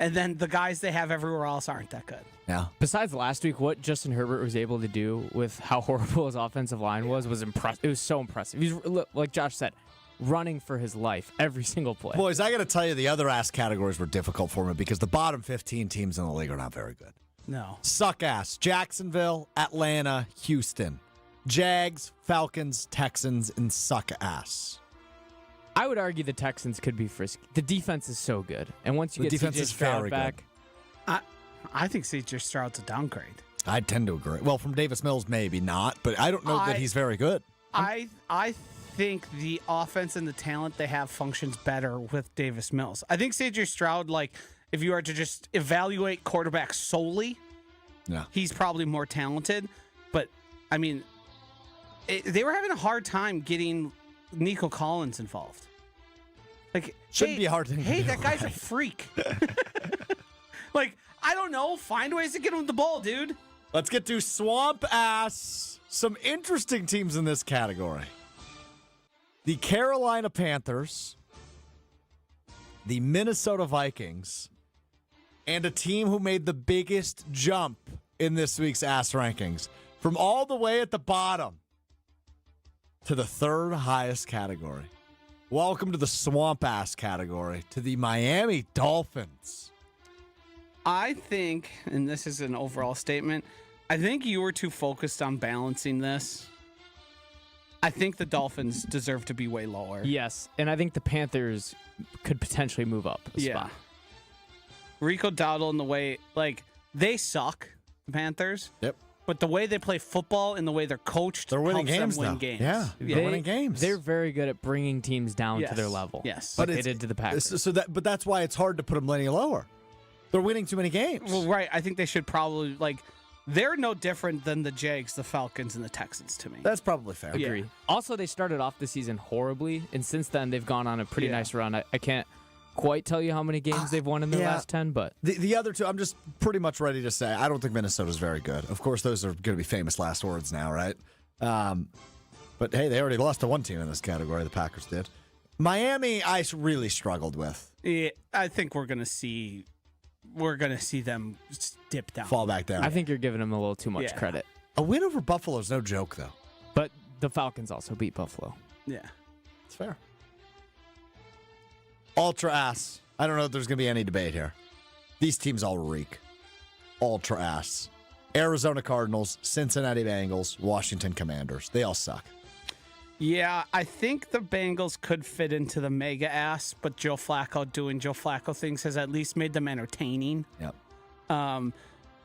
B: And then the guys they have everywhere else aren't that good.
A: Yeah.
C: Besides last week, what Justin Herbert was able to do with how horrible his offensive line was impressive. It was so impressive. He's, like Josh said, running for his life every single play.
A: Boys, I got to tell you, the other ass categories were difficult for me because the bottom 15 teams in the league are not very good.
B: No.
A: Suck ass. Jacksonville, Atlanta, Houston. Jags, Falcons, Texans, and suck ass.
C: I would argue the Texans could be frisky. The defense is so good. And once you get CJ Stroud back...
B: I think CJ Stroud's a downgrade.
A: I tend to agree. Well, from Davis Mills, maybe not, but I don't know that he's very good.
B: I think the offense and the talent they have functions better with Davis Mills. I think CJ Stroud, like, if you were to just evaluate quarterbacks solely, he's probably more talented. But, I mean, they were having a hard time getting Nico Collins involved. Like,
A: shouldn't be a hard thing.
B: Hey, that guy's a freak. Like, I don't know. Find ways to get him the ball, dude.
A: Let's get to swamp ass. Some interesting teams in this category. The Carolina Panthers, the Minnesota Vikings, and a team who made the biggest jump in this week's ass rankings from all the way at the bottom to the 3rd highest category. Welcome to the swamp ass category, to the Miami Dolphins.
B: I think, and this is an overall statement, I think you were too focused on balancing this. I think the Dolphins deserve to be way lower.
C: Yes, and I think the Panthers could potentially move up a spot.
B: Rico Dowdle and the way, like, they suck, the Panthers.
A: Yep.
B: But the way they play football and the way they're coached,
A: They're winning
B: helps
A: games
B: them win
A: now.
B: games.
A: Yeah, they're winning games.
C: They're very good at bringing teams down to their level.
B: Yes.
C: Like
A: But
C: they did to the Packers.
A: But that's why it's hard to put them any lower. They're winning too many games.
B: Well, right. I think they should probably, like, they're no different than the Jags, the Falcons, and the Texans to me.
A: That's probably fair.
C: Agree. Also, they started off the season horribly, and since then they've gone on a pretty nice run. I can't quite tell you how many games they've won in their last 10, but
A: The other two, I'm just pretty much ready to say, I don't think Minnesota's very good. Of course, those are going to be famous last words now, right? But hey, they already lost to one team in this category. The Packers did. Miami, I really struggled with.
B: Yeah, I think we're gonna see them dip down.
A: Fall back down.
C: I think you're giving them a little too much
B: Yeah.
C: credit.
A: A win over Buffalo is no joke, though.
C: But the Falcons also beat Buffalo.
B: Yeah.
A: It's fair. Ultra ass. I don't know if there's going to be any debate here. These teams all reek. Ultra ass. Arizona Cardinals, Cincinnati Bengals, Washington Commanders. They all suck.
B: Yeah, I think the Bengals could fit into the mega ass, but Joe Flacco doing Joe Flacco things has at least made them entertaining.
A: Yep.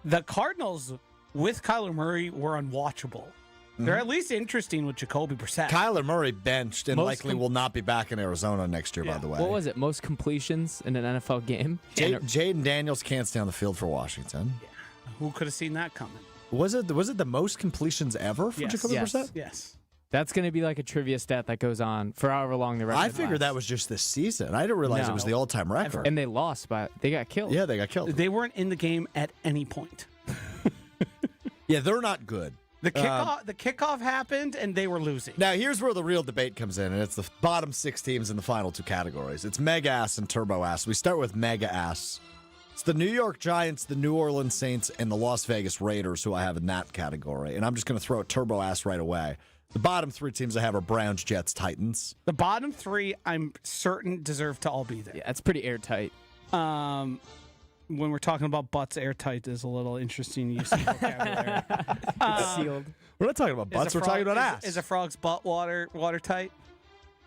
B: The Cardinals with Kyler Murray were unwatchable. They're at least interesting with Jacoby Brissett.
A: Kyler Murray benched and
C: Most
A: likely will not be back in Arizona next year, by the way.
C: What was it? Most completions in an NFL game?
A: Jayden Daniels can't stay on the field for Washington.
B: Who could have seen that coming?
A: Was it the most completions ever for Jacoby
C: Yes.
A: Brissett?
B: Yes.
C: That's going to be like a trivia stat that goes on for however long the record
A: I figured that was just this season. I didn't realize it was
C: No.
A: the all-time record.
C: And they lost, but they got killed.
A: Yeah, they got killed.
B: They weren't in the game at any point.
A: Yeah, they're not good.
B: The kickoff happened and they were losing.
A: Now, here's where the real debate comes in, and it's the bottom 6 teams in the final 2 categories. It's mega ass and turbo ass. We start with mega ass. It's the New York Giants, the New Orleans Saints, and the Las Vegas Raiders who I have in that category. And I'm just going to throw a turbo ass right away. The bottom 3 teams I have are Browns, Jets, Titans.
B: The bottom 3, I'm certain, deserve to all be there.
C: Yeah, it's pretty airtight.
B: When we're talking about butts, airtight is a little interesting use of vocabulary.
C: It's sealed.
A: We're not talking about butts, we're talking about ass.
B: Is a frog's butt watertight?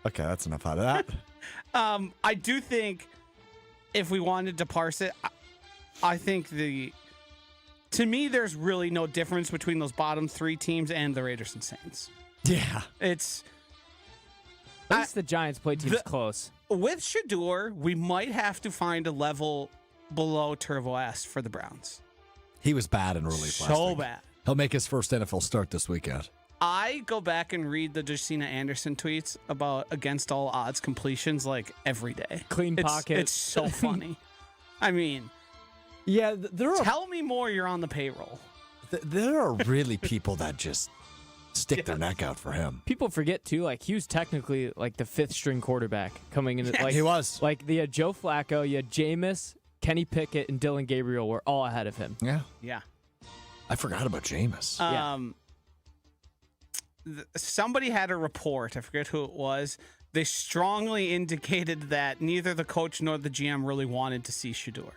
A: Okay, that's enough out of that.
B: I do think if we wanted to parse it, I think to me, there's really no difference between those bottom 3 teams and the Raiders and Saints.
A: Yeah.
B: It's
C: At least the Giants played teams close.
B: with Shador, we might have to find a level below Turbo S for the Browns.
A: He was bad in relief last
B: So
A: week.
B: bad.
A: He'll make his first NFL start this weekend.
B: I go back and read the Jacina Anderson tweets about against all odds completions like every day.
C: Clean pocket.
B: It's so funny. I mean,
A: Yeah, there are
B: tell me more. You're on the payroll.
A: there are really people that just stick their neck out for him.
C: People forget, too, like, he was technically, like, the 5th-string quarterback coming in. Like,
A: He was.
C: Like, you had Joe Flacco, you had Jameis, Kenny Pickett, and Dylan Gabriel were all ahead of him.
A: Yeah.
B: Yeah.
A: I forgot about Jameis.
B: Somebody had a report. I forget who it was. They strongly indicated that neither the coach nor the GM really wanted to see Shador,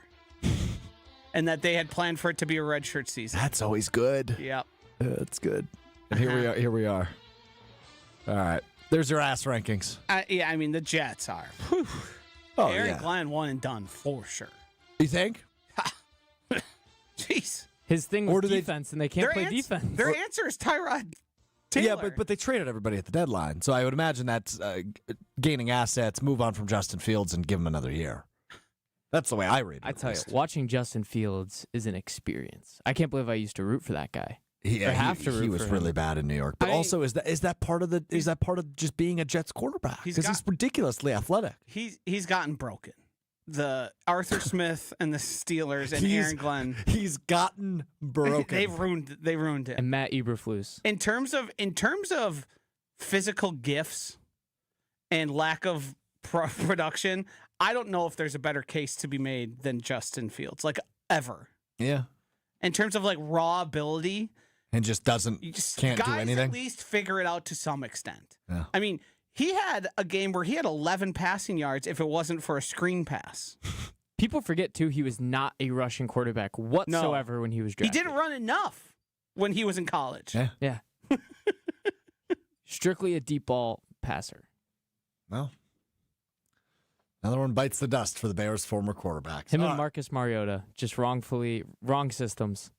B: and that they had planned for it to be a redshirt season.
A: That's always good.
B: Yep.
A: That's good. And here we are. All right. There's your ass rankings.
B: Yeah, I mean the Jets are.
A: Oh,
B: Aaron
A: yeah.
B: Glenn one and done for sure.
A: You think?
B: Jeez.
C: His thing
A: Or
C: was
A: do they-
C: defense, and they can't play defense.
B: Their answer is Tyrod Taylor.
A: Yeah, but they traded everybody at the deadline. So I would imagine that's gaining assets, move on from Justin Fields, and give him another year. That's the way I read it.
C: I tell you, watching Justin Fields is an experience. I can't believe I used to root for that guy.
A: He
C: root
A: was
C: for him.
A: really bad in New York. But also, is that part of just being a Jets quarterback? Because he's ridiculously athletic.
B: He's gotten broken. The Arthur Smith and the Steelers and Aaron Glenn.
A: He's gotten broken.
B: They ruined it.
C: And Matt Eberflus.
B: In terms of physical gifts and lack of production, I don't know if there's a better case to be made than Justin Fields, like ever.
A: Yeah.
B: In terms of like raw ability,
A: And just
B: you just
A: can't do
B: guys
A: anything.
B: at least figure it out to some extent.
A: Yeah.
B: I mean, He had a game where he had 11 passing yards if it wasn't for a screen pass.
C: People forget, too, he was not a rushing quarterback whatsoever when he was
B: He
C: drafted.
B: didn't run enough when he was in college.
A: Yeah.
C: Strictly a deep ball passer.
A: Well, another one bites the dust for the Bears' former quarterbacks.
C: Him and Marcus Mariota, just wrong systems.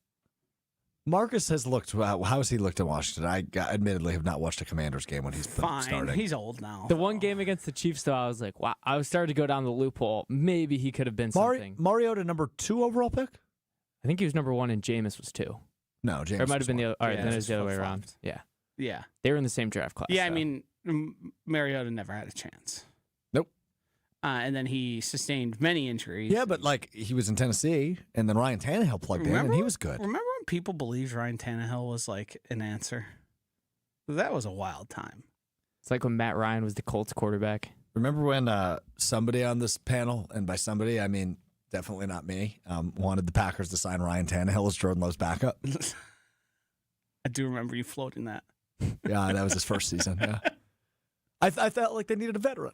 A: Marcus has looked. How has he looked in Washington? I admittedly have not watched a Commanders game when he's
B: Fine.
A: starting.
B: He's old now.
C: The one game against the Chiefs, though, I was like, wow. I was starting to go down the loophole. Maybe he could have been something.
A: Mariota, number 2 overall pick?
C: I think he was number 1 and Jameis was 2.
A: No, Jameis.
C: Or it might have been the other. All right,
B: Yeah,
C: then
B: it
C: it was the other way around.
B: flip-flopped.
C: Yeah.
B: Yeah.
C: They were in the same draft class.
B: Yeah, I
C: so.
B: mean, Mariota never had a chance.
A: Nope.
B: And then he sustained many injuries.
A: Yeah, but he was in Tennessee, and then Ryan Tannehill plugged in, and he was good.
B: Remember when people believed Ryan Tannehill was like an answer? That was a wild time.
C: It's like when Matt Ryan was the Colts quarterback.
A: Remember when somebody on this panel, and by somebody I mean definitely not me, wanted the Packers to sign Ryan Tannehill as Jordan Love's backup?
B: I do remember you floating that.
A: Yeah, that was his first season. Yeah, I felt like they needed a veteran.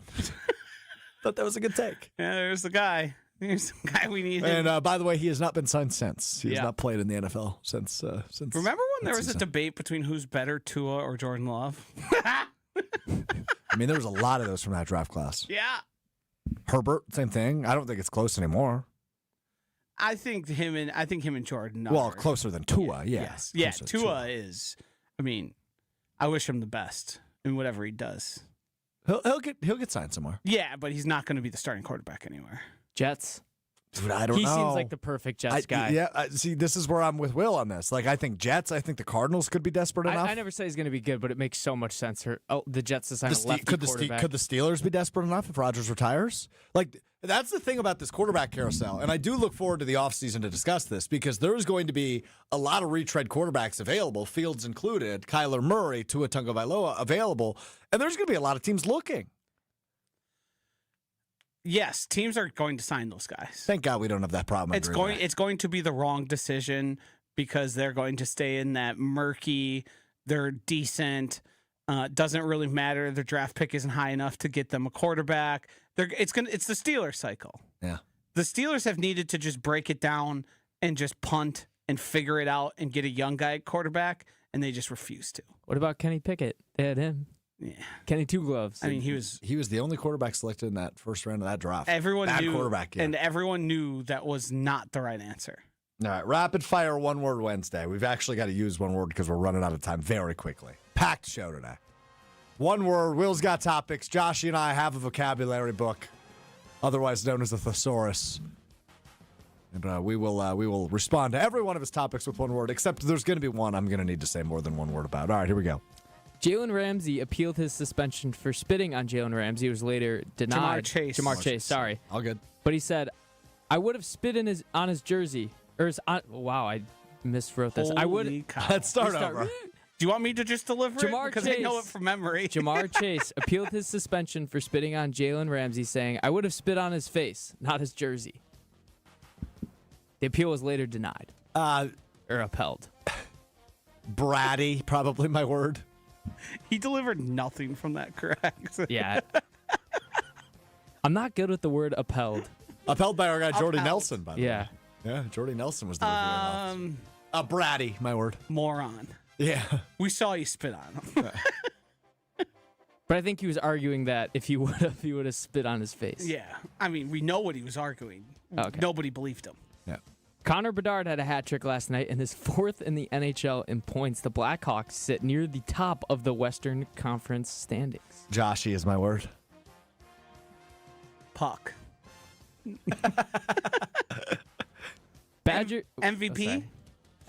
A: Thought that was a good take.
B: Yeah, there's the guy. Here's the guy we need.
A: And by the way, he has not been signed since. He has
C: Yeah.
A: not played in the NFL since.
B: Remember when there was a debate between who's better, Tua or Jordan Love?
A: I mean, there was a lot of those from that draft class.
B: Yeah.
A: Herbert, same thing. I don't think it's close anymore.
B: I think him and Jordan are.
A: Well, closer than Tua, yeah.
B: Yes. Yeah,
A: Closer than
B: Tua is. I mean, I wish him the best in whatever he does.
A: He'll get signed somewhere.
B: Yeah, but he's not going to be the starting quarterback anywhere.
C: Jets.
A: Dude, I don't
C: He
A: know.
C: seems like the perfect Jets guy.
A: Yeah, see, this is where I'm with Will on this. I think Jets. I think the Cardinals could be desperate enough.
C: I never say he's going to be good, but it makes so much sense. The Jets to sign a lefty quarterback.
A: Could the Steelers be desperate enough if Rodgers retires? That's the thing about this quarterback carousel. And I do look forward to the offseason to discuss this because there is going to be a lot of retread quarterbacks available, Fields included, Kyler Murray, Tua Tagovailoa available, and there's going to be a lot of teams looking.
B: Yes, teams are going to sign those guys.
A: Thank God we don't have that problem.
B: It's going to be the wrong decision because they're going to stay in that murky. They're decent. Doesn't really matter. Their draft pick isn't high enough to get them a quarterback. It's the Steelers cycle.
A: Yeah.
B: The Steelers have needed to just break it down and just punt and figure it out and get a young guy quarterback, and they just refuse to.
C: What about Kenny Pickett? They had him.
B: Yeah.
C: Kenny Two Gloves.
B: I mean, he was
A: the only quarterback selected in that first round of that draft.
B: Everyone
A: Bad
B: knew,
A: quarterback, yeah.
B: and everyone knew that was not the right answer.
A: All right, rapid fire one word Wednesday. We've actually got to use one word because we're running out of time very quickly. Packed show today. One word. Will's got topics. Joshy and I have a vocabulary book, otherwise known as the thesaurus. And we will respond to every one of his topics with one word, except there's going to be one I'm going to need to say more than one word about. All right, here we go.
C: Jalen Ramsey appealed his suspension for spitting on Jalen Ramsey. It was later denied.
B: Jamar
C: Chase, sorry.
A: All good.
C: But he said, I would have spit on his jersey. Wow, I miswrote this. I would.
B: Holy cow.
A: Let's start over.
B: Do you want me to just deliver
C: Jamar
B: it? Because I know it
C: Chase.
B: from memory.
C: Jamar Chase appealed his suspension for spitting on Jalen Ramsey, saying, I would have spit on his face, not his jersey. The appeal was later denied or upheld.
A: Bratty, probably my word.
B: He delivered nothing from that, correct?
C: Yeah. I'm not good with the word upheld.
A: Upheld by our guy Jordy
B: Upheld.
A: Nelson, by the
C: Yeah.
A: way. Yeah, Jordy Nelson was the reviewing officer. Bratty, my word.
B: Moron.
A: Yeah.
B: We saw you spit on him.
C: But I think he was arguing that if he would have spit on his face.
B: Yeah. I mean, we know what he was arguing.
C: Okay.
B: Nobody believed him.
A: Yeah.
C: Connor Bedard had a hat trick last night and is 4th in the NHL in points. The Blackhawks sit near the top of the Western Conference standings.
A: Joshy is my word.
B: Puck.
C: Badger
B: MVP?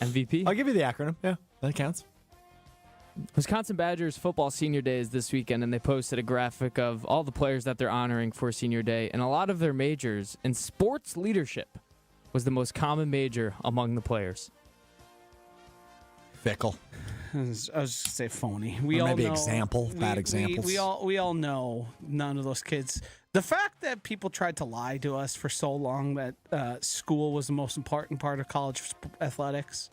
C: MVP.
A: I'll give you the acronym. Yeah, that counts.
C: Wisconsin Badgers football senior day is this weekend, and they posted a graphic of all the players that they're honoring for senior day, and a lot of their majors. And sports leadership was the most common major among the players.
A: Fickle.
B: I was just gonna say phony.
A: Or maybe example, bad examples.
B: We all know none of those kids. The fact that people tried to lie to us for so long that school was the most important part of college athletics.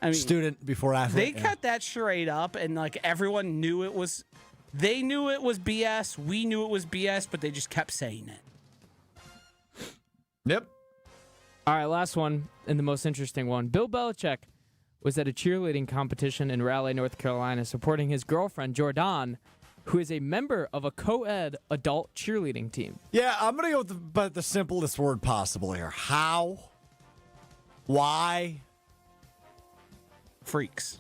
B: I mean,
A: Student before athlete.
B: they cut that charade up, and like everyone knew it was They knew it was BS. We knew it was BS, but they just kept saying it.
A: Yep.
C: All right, last one and the most interesting one. Bill Belichick was at a cheerleading competition in Raleigh, North Carolina, supporting his girlfriend, Jordan, who is a member of a co-ed adult cheerleading team.
A: Yeah, I'm going to go with the simplest word possible here. How? Why?
B: Freaks.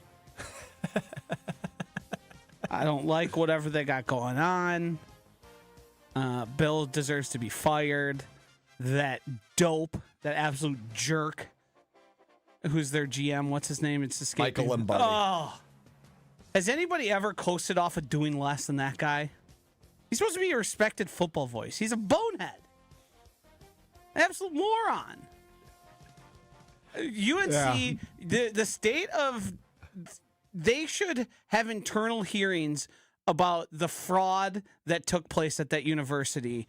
B: I don't like whatever they got going on. Bill deserves to be fired. That dope, that absolute jerk, who's their GM, what's his name? It's escaping.
A: Michael Lombardi.
B: Oh. Has anybody ever coasted off of doing less than that guy? He's supposed to be a respected football voice. He's a bonehead. An absolute moron. UNC, the state of... They should have internal hearings about the fraud that took place at that university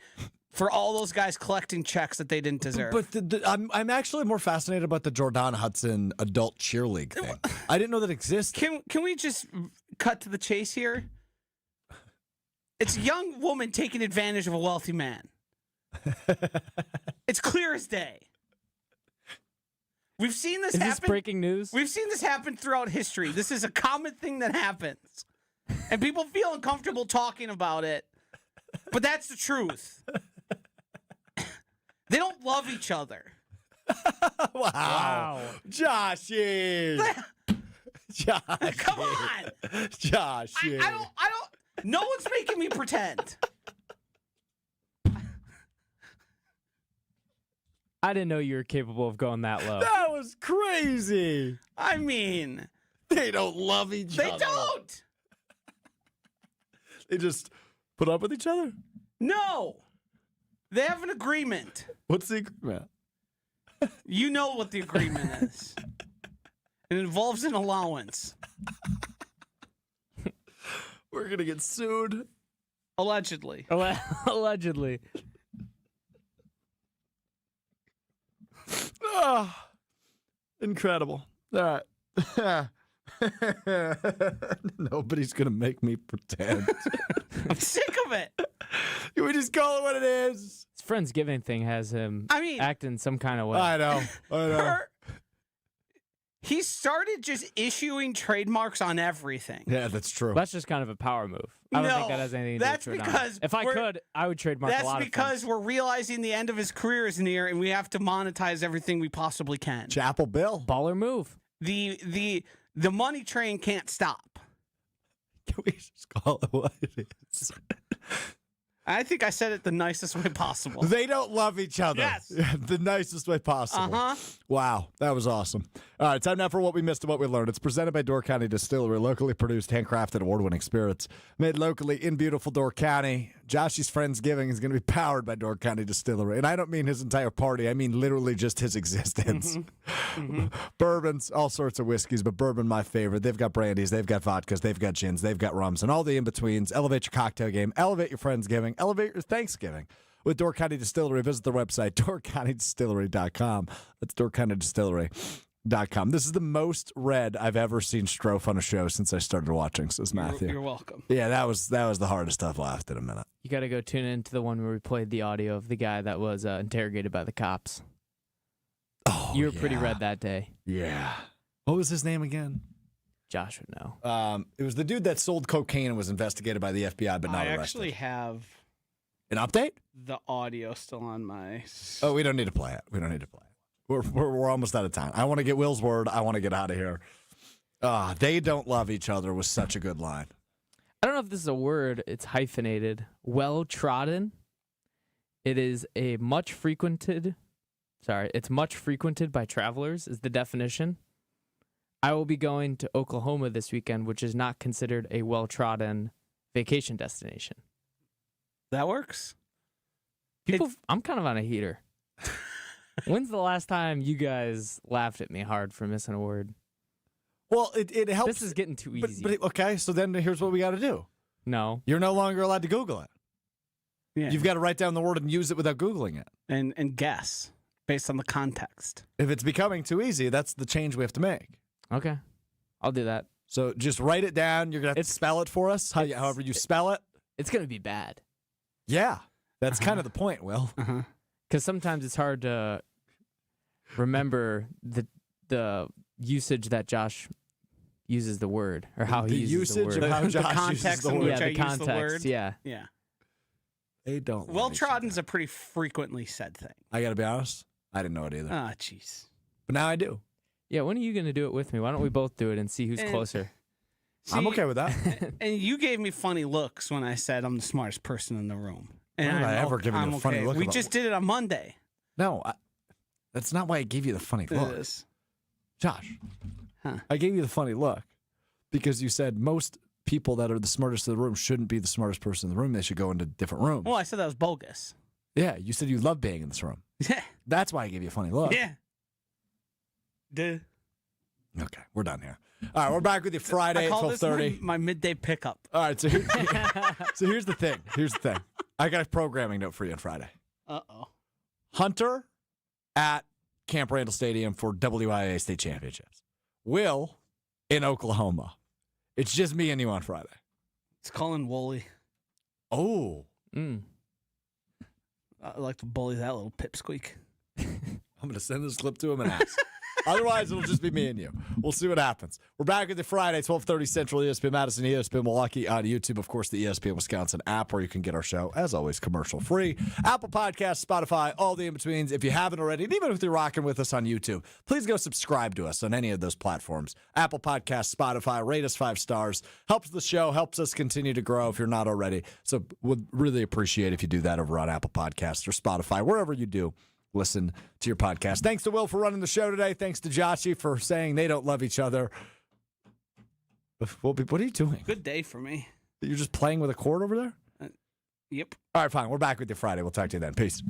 B: for all those guys collecting checks that they didn't deserve.
A: But I'm actually more fascinated about the Jordan Hudson adult cheer league thing. I didn't know that existed.
B: Can we just cut to the chase here? It's a young woman taking advantage of a wealthy man. It's clear as day. We've seen this happen.
C: Is this breaking news?
B: We've seen this happen throughout history. This is a common thing that happens. And people feel uncomfortable talking about it. But that's the truth. They don't love each other.
A: Wow. Joshy. Joshy.
B: Come on.
A: Joshy.
B: I don't. No one's making me pretend.
C: I didn't know you were capable of going that low.
A: That was crazy.
B: I mean,
A: They don't love each other.
B: they don't.
A: They just put up with each other?
B: No. They have an agreement.
A: What's the agreement?
B: You know what the agreement is. It involves an allowance.
A: We're going to get sued.
B: Allegedly.
C: Allegedly.
A: Oh, incredible. All right. Nobody's going to make me pretend.
B: I'm sick of it.
A: Can we just call it what it is?
C: His Friendsgiving thing has him acting some kind of way.
A: I know.
B: He started just issuing trademarks on everything.
A: Yeah, that's true.
C: That's just kind of a power move. I don't think that has anything to do with Jordan.
B: Because
C: if I could, I would trademark a lot of
B: That's because
C: things.
B: we're realizing the end of his career is near, and we have to monetize everything we possibly can.
A: Chapel Bill.
C: Baller move.
B: The money train can't stop.
A: Can we just call it what it is?
B: I think I said it the nicest way possible.
A: They don't love each other.
B: Yes.
A: The nicest way possible.
B: Uh-huh.
A: Wow, that was awesome. All right, time now for What We Missed and What We Learned. It's presented by Door County Distillery, locally produced, handcrafted, award-winning spirits made locally in beautiful Door County. Josh's Friendsgiving is going to be powered by Door County Distillery. And I don't mean his entire party. I mean literally just his existence. Bourbons, all sorts of whiskeys, but bourbon my favorite. They've got brandies, they've got vodkas, they've got gins, they've got rums, and all the in-betweens. Elevate your cocktail game, elevate your Friendsgiving, elevate your Thanksgiving with Door County Distillery. Visit their website, doorcountydistillery.com. That's doorcountydistillery.com. This is the most read I've ever seen Strofe on a show since I started watching, says Matthew.
B: You're welcome.
A: Yeah, that was the hardest I've laughed in a minute.
C: You got to go tune into the one where we played the audio of the guy that was interrogated by the cops.
A: Oh,
C: You were pretty red that day.
A: Yeah. What was his name again?
C: Josh would know.
A: It was the dude that sold cocaine and was investigated by the FBI but not
B: I
A: arrested.
B: actually have
A: An update?
B: the audio still on my...
A: Oh, we don't need to play it. We're almost out of time. I want to get Will's word. I want to get out of here. They don't love each other was such a good line.
C: I don't know if this is a word. It's hyphenated. Well-trodden. It is a much frequented... it's much frequented by travelers is the definition. I will be going to Oklahoma this weekend, which is not considered a well-trodden vacation destination.
B: That works.
C: I'm kind of on a heater. When's the last time you guys laughed at me hard for missing a word?
A: Well, it helps.
C: This is getting too easy.
A: But okay, so then here's what we got to do.
C: No.
A: You're no longer allowed to Google it.
B: Yeah.
A: You've got to write down the word and use it without Googling it.
B: And guess based on the context.
A: If it's becoming too easy, that's the change we have to make.
C: Okay. I'll do that.
A: So just write it down. You're going to have to spell it for us, however you spell it.
C: It's going to be bad.
A: Yeah. That's kind of the point, Will.
C: Because sometimes it's hard to remember the usage that Josh uses the word, or how he uses the word.
A: Of how
B: The
A: Josh
B: context
A: uses the
B: in
A: word.
B: which I
C: the
B: use
C: context.
B: the word.
C: Yeah.
B: Yeah.
A: They don't.
B: Well trodden's a pretty frequently said thing.
A: I got to be honest. I didn't know it either.
B: Ah, jeez.
A: But now I do.
C: Yeah, when are you going to do it with me? Why don't we both do it and see who's closer?
A: I'm okay with that.
B: And you gave me funny looks when I said I'm the smartest person in the room. And
A: When have I
B: I'm
A: ever given you
B: I'm
A: a funny look
B: We
A: about
B: just did it on Monday.
A: No, that's not why I gave you the funny look.
B: It is.
A: Josh,
B: Huh.
A: I gave you the funny look because you said most people that are the smartest in the room shouldn't be the smartest person in the room. They should go into different rooms.
B: Well, I said that was bogus.
A: Yeah, you said you love being in this room.
B: Yeah.
A: That's why I gave you a funny look.
B: Yeah. Duh.
A: Okay, we're done here. All right, we're back with you Friday
B: I
A: at
B: call this
A: 12:30.
B: my midday pickup.
A: All right, so here's the thing. Here's the thing. I got a programming note for you on Friday.
B: Uh-oh.
A: Hunter at Camp Randall Stadium for WIA state championships. Will in Oklahoma. It's just me and you on Friday.
B: It's calling Wooly.
A: Oh.
C: Mm.
B: I like to bully that little pipsqueak.
A: I'm going to send this clip to him and ask. Otherwise, it'll just be me and you. We'll see what happens. We're back with you Friday, 12:30 Central, ESPN Madison, ESPN Milwaukee, on YouTube, of course, the ESPN Wisconsin app, where you can get our show, as always, commercial-free. Apple Podcasts, Spotify, all the in-betweens. If you haven't already, and even if you're rocking with us on YouTube, please go subscribe to us on any of those platforms. Apple Podcasts, Spotify, rate us 5 stars. Helps the show, helps us continue to grow if you're not already. So would really appreciate if you do that over on Apple Podcasts or Spotify, wherever you do listen to your podcast. Thanks to Will for running the show today. Thanks to Joshy for saying they don't love each other. What are you doing?
B: Good day for me.
A: You're just playing with a cord over there?
B: Yep.
A: All right, fine. We're back with you Friday. We'll talk to you then. Peace.